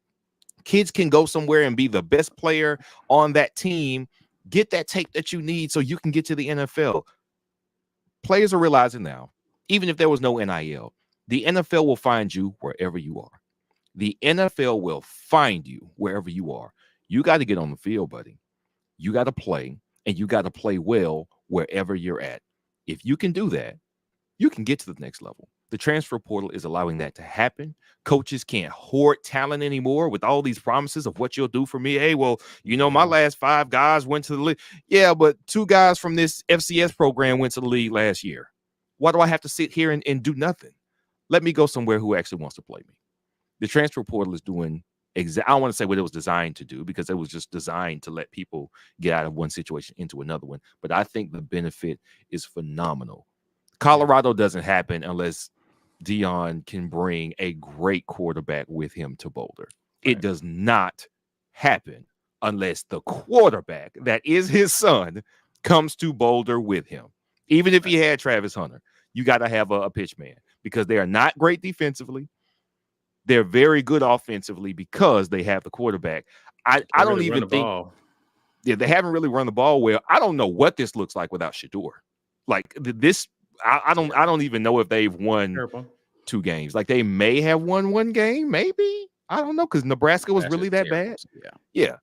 Kids can go somewhere and be the best player on that team, get that tape that you need so you can get to the NFL. Players are realizing now, even if there was no NIL, the NFL will find you wherever you are. The NFL will find you wherever you are. You got to get on the field, buddy. You got to play, and you got to play well wherever you're at. If you can do that, you can get to the next level. The transfer portal is allowing that to happen. Coaches can't hoard talent anymore with all these promises of what you'll do for me. Hey, well, you know, my last 5 guys went to the league. Yeah, but 2 guys from this FCS program went to the league last year. Why do I have to sit here and do nothing? Let me go somewhere who actually wants to play me. The transfer portal is doing I don't want to say what it was designed to do because it was just designed to let people get out of one situation into another one. But I think the benefit is phenomenal. Colorado doesn't happen unless Dion can bring a great quarterback with him to Boulder. Right. It does not happen unless the quarterback that is his son comes to Boulder with him. Even if he had Travis Hunter, you got to have a pitch man because they are not great defensively. They're very good offensively because they have the quarterback. I don't even think they haven't really run the ball well. I don't know what this looks like without Shedeur. Like this, I don't even know if they've won 2 games. Like they may have won 1 game, maybe. I don't know because Nebraska was really that bad. Yeah.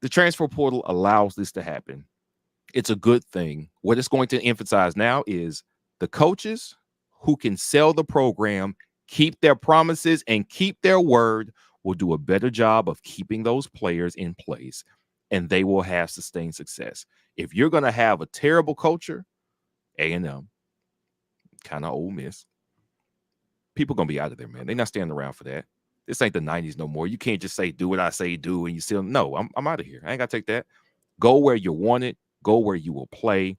The transfer portal allows this to happen. It's a good thing. What it's going to emphasize now is the coaches who can sell the program, keep their promises, and keep their word will do a better job of keeping those players in place, and they will have sustained success. If you're going to have a terrible culture, A&M, kind of Ole Miss, people going to be out of there, man. They're not standing around for that. This ain't the 90s no more. You can't just say, do what I say do, and you still, no, I'm out of here. I ain't got to take that. Go where you want it. Go where you will play.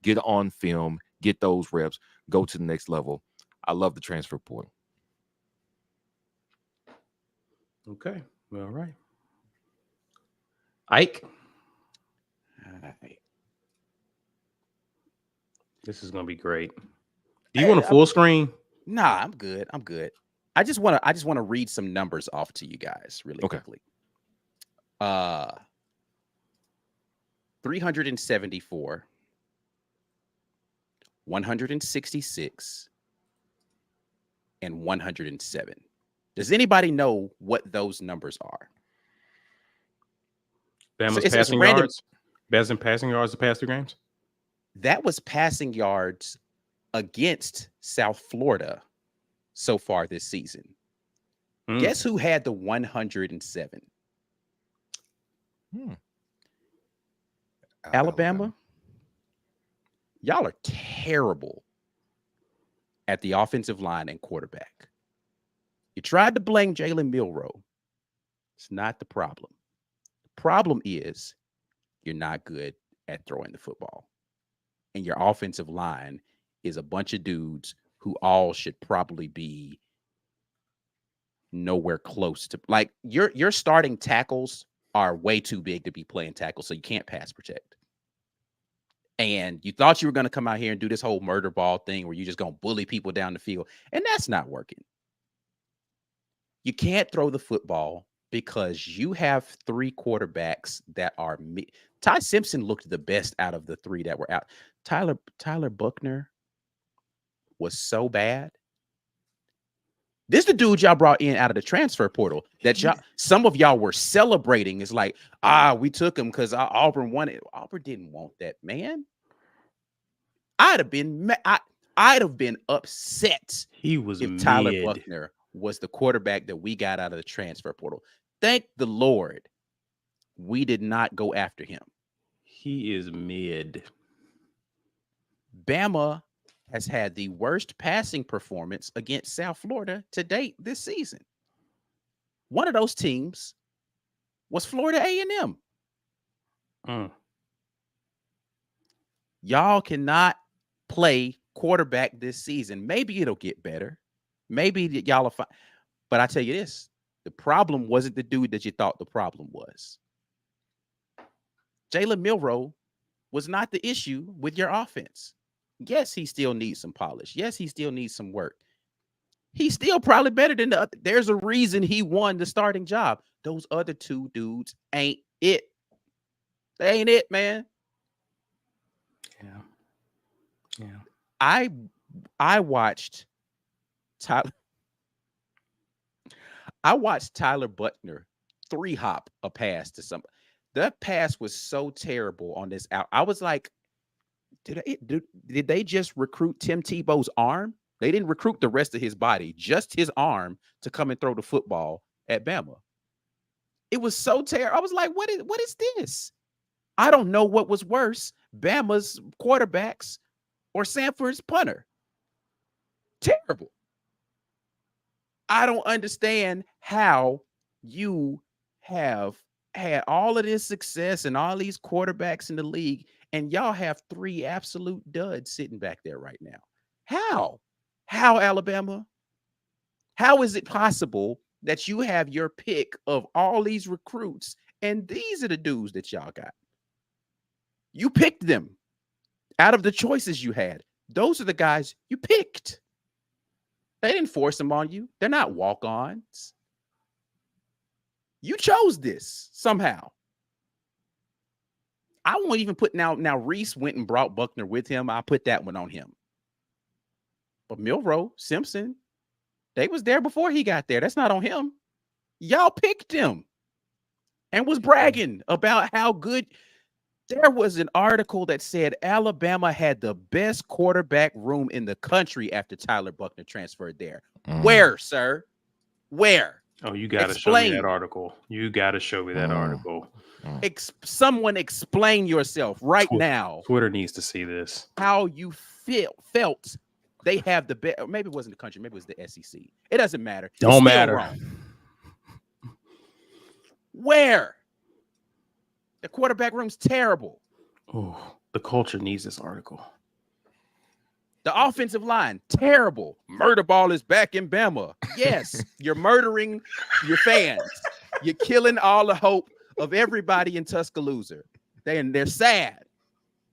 Get on film. Get those reps. Go to the next level. I love the transfer portal. Okay. All right. Ike. All right. This is gonna be great. Do you want a full screen? Nah, I'm good. I'm good. I just want to read some numbers off to you guys really quickly. 374, 166, and 107. Does anybody know what those numbers are? Bama's it's passing random. yards. Bama's in passing yards to pass through games. That was passing yards against South Florida so far this season. Guess who had the 107? Alabama. Y'all are terrible at the offensive line and quarterback. You tried to blame Jalen Milroe. It's not the problem. The problem is you're not good at throwing the football. And your offensive line is a bunch of dudes who all should probably be nowhere close to, like, your starting tackles are way too big to be playing tackle, so you can't pass protect. And you thought you were going to come out here and do this whole murder ball thing where you're just going to bully people down the field, and that's not working. You can't throw the football because you have three quarterbacks that are Ty Simpson looked the best out of the three that were out. Tyler Buckner was so bad. This is the dude y'all brought in out of the transfer portal that some of y'all were celebrating. It's like, we took him because Auburn wanted. Auburn didn't want that, man. I'd have been upset. He was if Tyler Buckner was the quarterback that we got out of the transfer portal. Thank the Lord we did not go after him. He is mid. Bama has had the worst passing performance against South Florida to date this season. One of those teams was Florida A&M. Y'all cannot play quarterback this season. Maybe it'll get better. Maybe y'all will find. But I tell you this, the problem wasn't the dude that you thought the problem was. Jalen Milroe was not the issue with your offense. Yes, he still needs some polish. Yes, he still needs some work. He's still probably better than the other. There's a reason he won the starting job. Those other two dudes ain't it. They ain't it, man. Yeah. I watched Tyler Buckner 3-hop a pass to somebody. That pass was so terrible on this out. I was like, did they just recruit Tim Tebow's arm? They didn't recruit the rest of his body, just his arm to come and throw the football at Bama. It was so terrible. I was like, what is this? I don't know what was worse, Bama's quarterbacks or Samford's punter. Terrible. I don't understand how you have had all of this success and all these quarterbacks in the league, and y'all have 3 absolute duds sitting back there right now. How, Alabama? How is it possible that you have your pick of all these recruits, and these are the dudes that y'all got? You picked them out of the choices you had. Those are the guys you picked. They didn't force them on you. They're not walk-ons. You chose this somehow. I won't even put now Reese went and brought Buckner with him. I'll put that one on him. But Milroe, Simpson, they was there before he got there. That's not on him. Y'all picked him and was bragging about how good. There was an article that said Alabama had the best quarterback room in the country after Tyler Buckner transferred there. Where, sir? Where? Oh, you got to show me that article. You got to show me that article. Someone explain yourself right now. Twitter needs to see this. How you felt they have the best. Maybe it wasn't the country. Maybe it was the SEC. It doesn't matter. Don't matter. Wrong. Where? The quarterback room's terrible. Oh, the culture needs this article. The offensive line, terrible. Murder ball is back in Bama. Yes, you're murdering your fans. You're killing all the hope of everybody in Tuscaloosa. They're sad.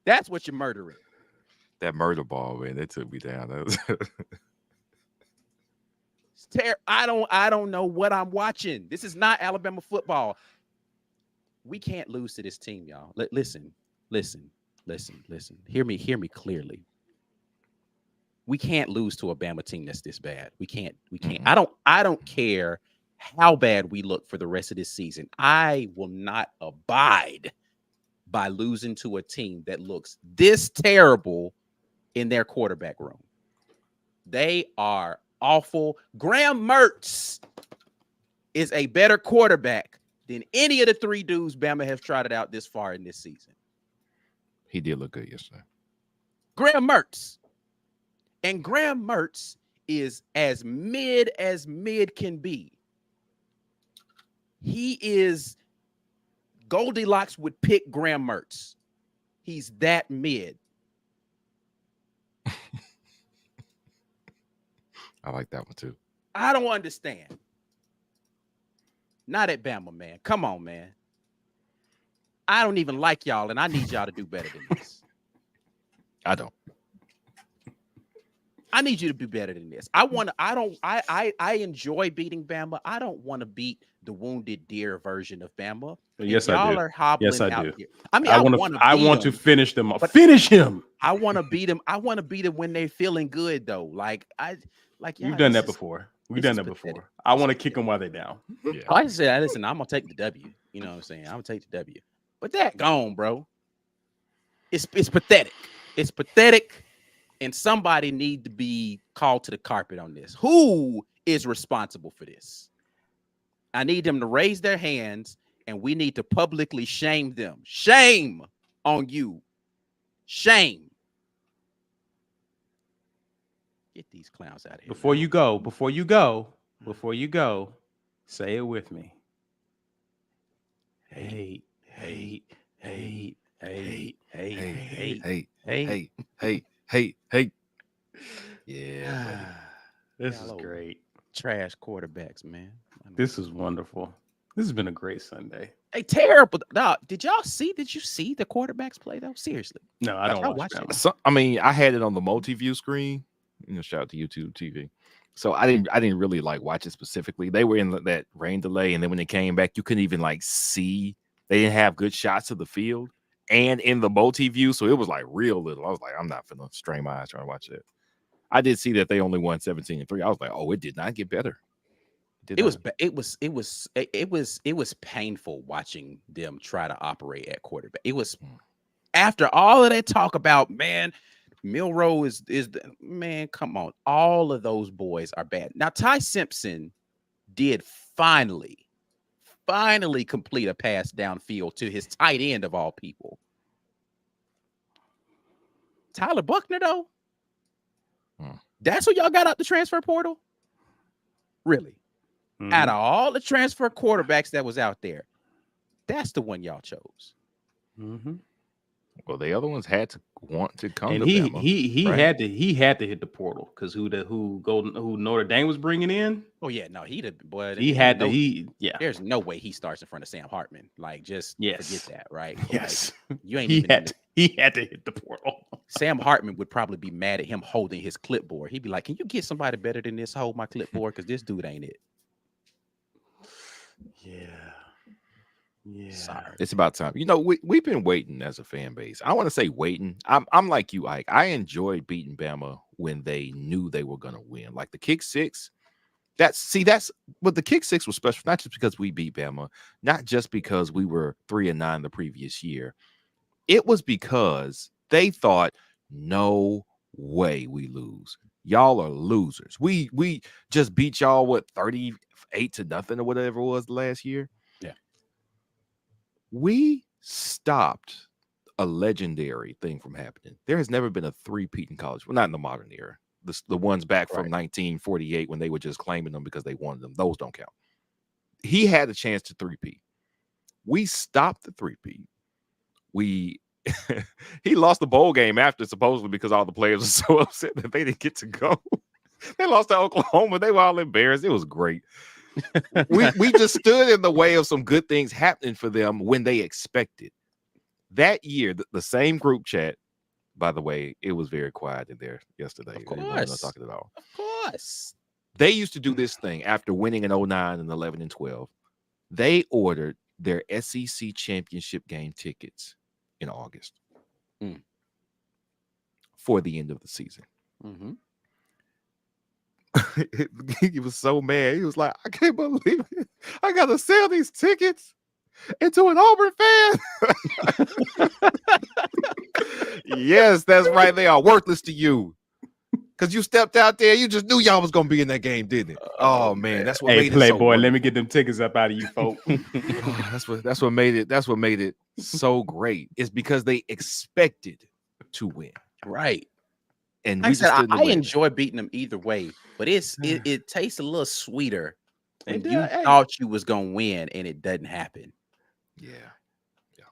That's what you're murdering. That murder ball, man, that took me down. That was I don't know what I'm watching. This is not Alabama football. We can't lose to this team, y'all. Listen. Hear me clearly. We can't lose to a Bama team that's this bad. We can't. I don't care how bad we look for the rest of this season. I will not abide by losing to a team that looks this terrible in their quarterback room. They are awful. Graham Mertz is a better quarterback than any of the three dudes Bama has trotted out this far in this season. He did look good yesterday. Graham Mertz. And Graham Mertz is as mid can be. He is Goldilocks would pick Graham Mertz. He's that mid. I like that one too. I don't understand. Not at Bama, man. Come on, man. I don't even like y'all, and I need y'all to do better than this. I don't. I need you to be better than this. I enjoy beating Bama. I don't want to beat the wounded deer version of Bama. Yes, I do. Y'all are hobbling yes, I out do. here. I mean, I want to finish them. Finish him. I want to beat him. I want to beat him when they're feeling good, though. You've done that before. We've done that before. I want to kick them while they're down. Yeah. I said, listen, I'm gonna take the W. You know what I'm saying? I'm gonna take the W. But that gone, bro. It's pathetic. It's pathetic. And somebody need to be called to the carpet on this. Who is responsible for this? I need them to raise their hands, and we need to publicly shame them. Shame on you. Shame. Get these clowns out of here. Before you go, say it with me. Hate. Yeah. This is great. Trash quarterbacks, man. This is wonderful. This has been a great Sunday. Hey, terrible. Dog, did you see the quarterbacks play though? Seriously. No, I don't watch that. So, I mean, I had it on the multi-view screen. Shout out to YouTube TV. So I didn't really watch it specifically. They were in that rain delay, and then when they came back, you couldn't even see. They didn't have good shots of the field and in the multi-view, so it was real little. I was like, I'm not finna strain my eyes trying to watch it. I did see that they only won 17-3. I was like, oh, it did not get better. It was painful watching them try to operate at quarterback. It was after all of that talk about, man, Milroe is the man. Come on, all of those boys are bad. Now Ty Simpson did finally complete a pass downfield to his tight end of all people. Tyler Buckner, though, that's what y'all got out the transfer portal? Really? Mm-hmm. Out of all the transfer quarterbacks that was out there, that's the one y'all chose. Mm-hmm. Well, the other ones had to want to come. And to Bama, he right? had to hit the portal because who Notre Dame was bringing in. Oh yeah, no, There's no way he starts in front of Sam Hartman. Forget that, right? Yes, you ain't. He had to hit the portal. Sam Hartman would probably be mad at him holding his clipboard. He'd be like, "Can you get somebody better than this? Hold my clipboard because this dude ain't it." Yeah. Sorry. It's about time. We've been waiting as a fan base. I want to say waiting. I'm like you, Ike. I enjoyed beating Bama when they knew they were going to win. Like the kick six. But the kick six was special, not just because we beat Bama, not just because we were 3-9 the previous year. It was because they thought, no way we lose. Y'all are losers. We just beat y'all 30 8-0 or whatever it was last year. Yeah. We stopped a legendary thing from happening. There has never been a three-peat in college. Well, not in the modern era. The ones back from 1948 when they were just claiming them because they wanted them. Those don't count. He had a chance to three-peat. We stopped the three-peat. He lost the bowl game after, supposedly because all the players were so upset that they didn't get to go. They lost to Oklahoma. They were all embarrassed. It was great. we just stood in the way of some good things happening for them when they expected. That year, the same group chat, by the way, it was very quiet in there yesterday. Of course. They weren't talking at all. Of course. They used to do this thing after winning in 09 and 11 and 12. They ordered their SEC championship game tickets in August for the end of the season. Mm-hmm. He was so mad. He was like, I can't believe it. I got to sell these tickets into an Auburn fan. Yes, that's right. They are worthless to you. Because you stepped out there, you just knew y'all was gonna be in that game, didn't it? Oh man, that's what made it so Playboy, let me get them tickets up out of you, folks. that's what made it so great. It's because they expected to win. Right. And like I enjoy beating them either way, but it tastes a little sweeter when you thought you was gonna win and it doesn't happen. Yeah.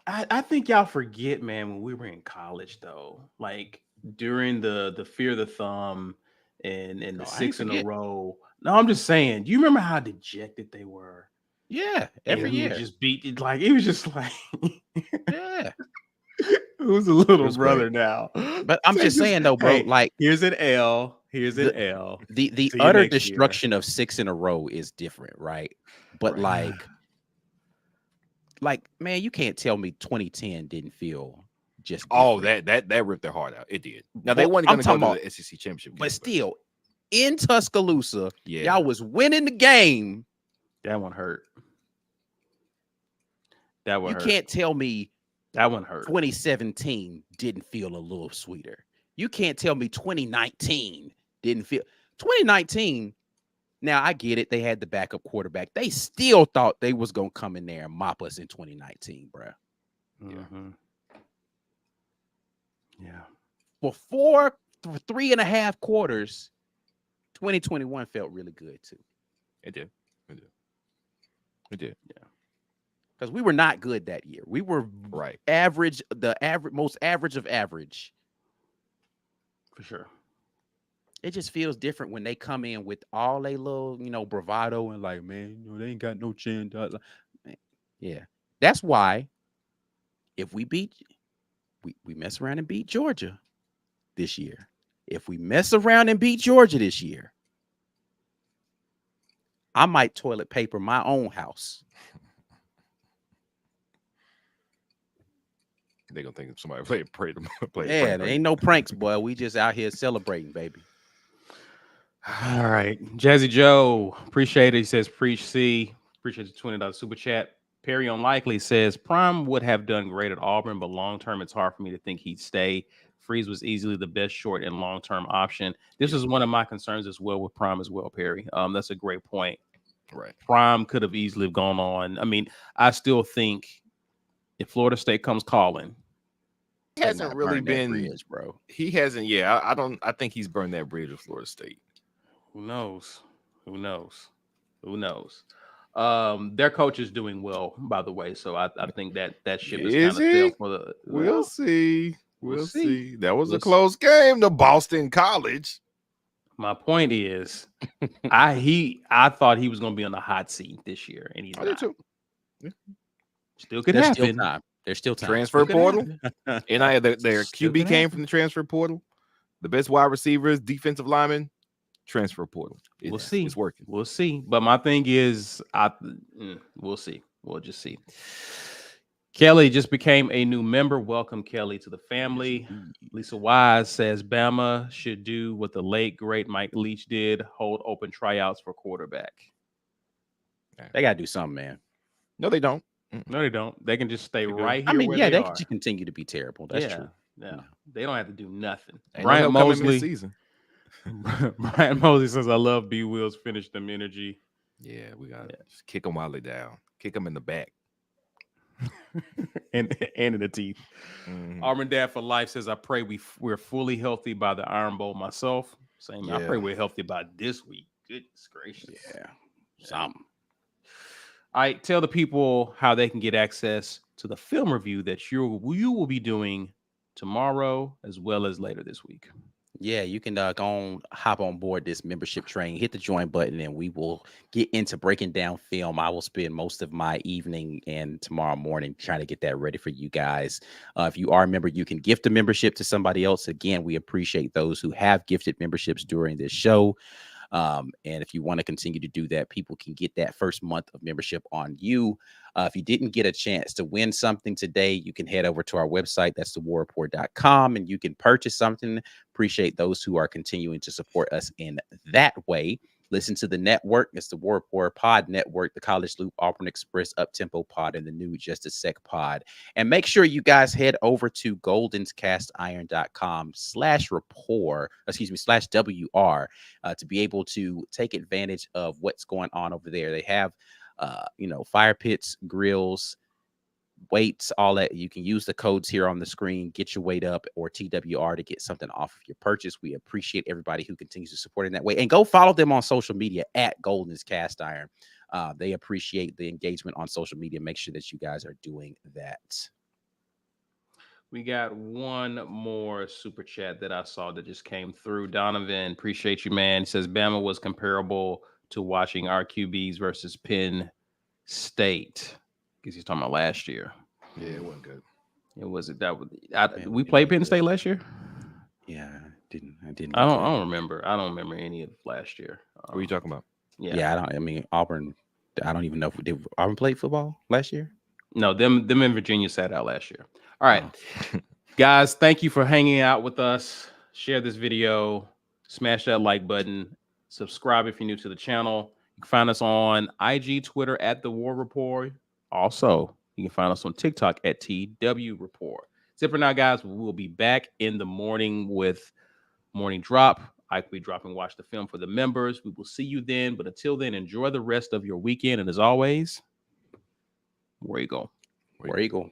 I think y'all forget, man, when we were in college, though, like during the fear of the thumb and the 6 in a row. No, I'm just saying, do you remember how dejected they were? Yeah, every year. Just beat it, like it was just like yeah. Who's a little brother now? But I'm just saying though, bro, like here's an L, here's an L. The utter destruction of 6 in a row is different, right? But like man, you can't tell me 2010 didn't feel just different. that ripped their heart out. It did. Now they weren't going to go to the SEC championship game, but still in Tuscaloosa, yeah, y'all was winning the game. That one hurt. That one you can't tell me that one hurt. 2017 didn't feel a little sweeter. You can't tell me 2019 didn't feel 2019. Now I get it. They had the backup quarterback. They still thought they was gonna come in there and mop us in 2019, bro. Mm-hmm. Yeah. For 3.5 quarters, 2021 felt really good too. It did. Yeah. Because we were not good that year. We were average, most average of average. For sure. It just feels different when they come in with all they little, bravado and like, man, they ain't got no chin. Yeah. That's why if we mess around and beat Georgia this year. If we mess around and beat Georgia this year, I might toilet paper my own house. They're gonna think somebody play. Yeah, there ain't no pranks, boy. We just out here celebrating, baby. All right. Jazzy Joe, appreciate it. He says, preach C. Appreciate the $20 super chat. Perry Unlikely says, Prime would have done great at Auburn, but long-term, it's hard for me to think he'd stay. Freeze was easily the best short and long-term option. This is one of my concerns as well with Prime as well, Perry. That's a great point. Right. Prime could have easily gone on. I mean, I still think if Florida State comes calling, he hasn't really been bridge, bro. He hasn't. Yeah, I think he's burned that bridge with Florida State. Who knows? Their coach is doing well, by the way. So I think that ship is kind of sailed for the. We'll see. We'll see. That was a close game to Boston College. My point is, I thought he was going to be on the hot seat this year, and he's not. Too. Yeah. Still could happen. There's still time. Transfer portal. And their QB came from the transfer portal. The best wide receivers, defensive linemen, transfer portal. We'll see. It's working. We'll see. But my thing is, we'll see. We'll just see. Kelly just became a new member. Welcome, Kelly, to the family. Lisa Wise says Bama should do what the late, great Mike Leach did, hold open tryouts for quarterback. They got to do something, man. No, they don't. No, they don't. They can just stay right here. I mean, they can just continue to be terrible. That's true. Yeah. They don't have to do nothing. Brian Mosley. Brian Mosley says, I love B. Will's finish them energy. Yeah, we got to just kick them while they're down. Kick them in the back. and in the teeth. Auburn Dad for Life says, I pray we're fully healthy by the Iron Bowl. Myself, same. I pray we're healthy by this week. Goodness gracious. Yeah. Something. All right, tell the people how they can get access to the film review that you will be doing tomorrow as well as later this week. Yeah, you can hop on board this membership train, hit the join button, and we will get into breaking down film. I will spend most of my evening and tomorrow morning trying to get that ready for you guys. If you are a member, you can gift a membership to somebody else. Again, we appreciate those who have gifted memberships during this show. And if you want to continue to do that, people can get that first month of membership on you. If you didn't get a chance to win something today, you can head over to our website. That's thewarreport.com, and you can purchase something. Appreciate those who are continuing to support us in that way. Listen to the network. It's the War Report Pod Network, the College Loop, Auburn Express, Uptempo Pod, and the new Just a Sec Pod. And make sure you guys head over to goldenscastiron.com/WR to be able to take advantage of what's going on over there. They have fire pits, grills, weights, all that. You can use the codes here on the screen, get your weight up, or TWR to get something off of your purchase. We appreciate everybody who continues to support in that way. And go follow them on social media at Golden's Cast Iron. They appreciate the engagement on social media. Make sure that you guys are doing that. We got one more super chat that I saw that just came through. Donovan, appreciate you, man. He says Bama was comparable to watching our QBs versus Penn State. Because he's talking about last year. Yeah, it wasn't good. It wasn't that. We played Penn State last year. Yeah, I didn't. I don't remember. I don't remember any of last year. What are you talking about? Yeah. Auburn. I don't even know if did Auburn play football last year. No, them in Virginia sat out last year. All right, guys, thank you for hanging out with us. Share this video, smash that like button, subscribe if you're new to the channel. You can find us on IG, Twitter at The War Report. Also, you can find us on TikTok at TW Report. That's it for now, guys. We will be back in the morning with Morning Drop. I will be dropping Watch the Film for the members. We will see you then. But until then, enjoy the rest of your weekend. And as always, War Eagle. War Eagle.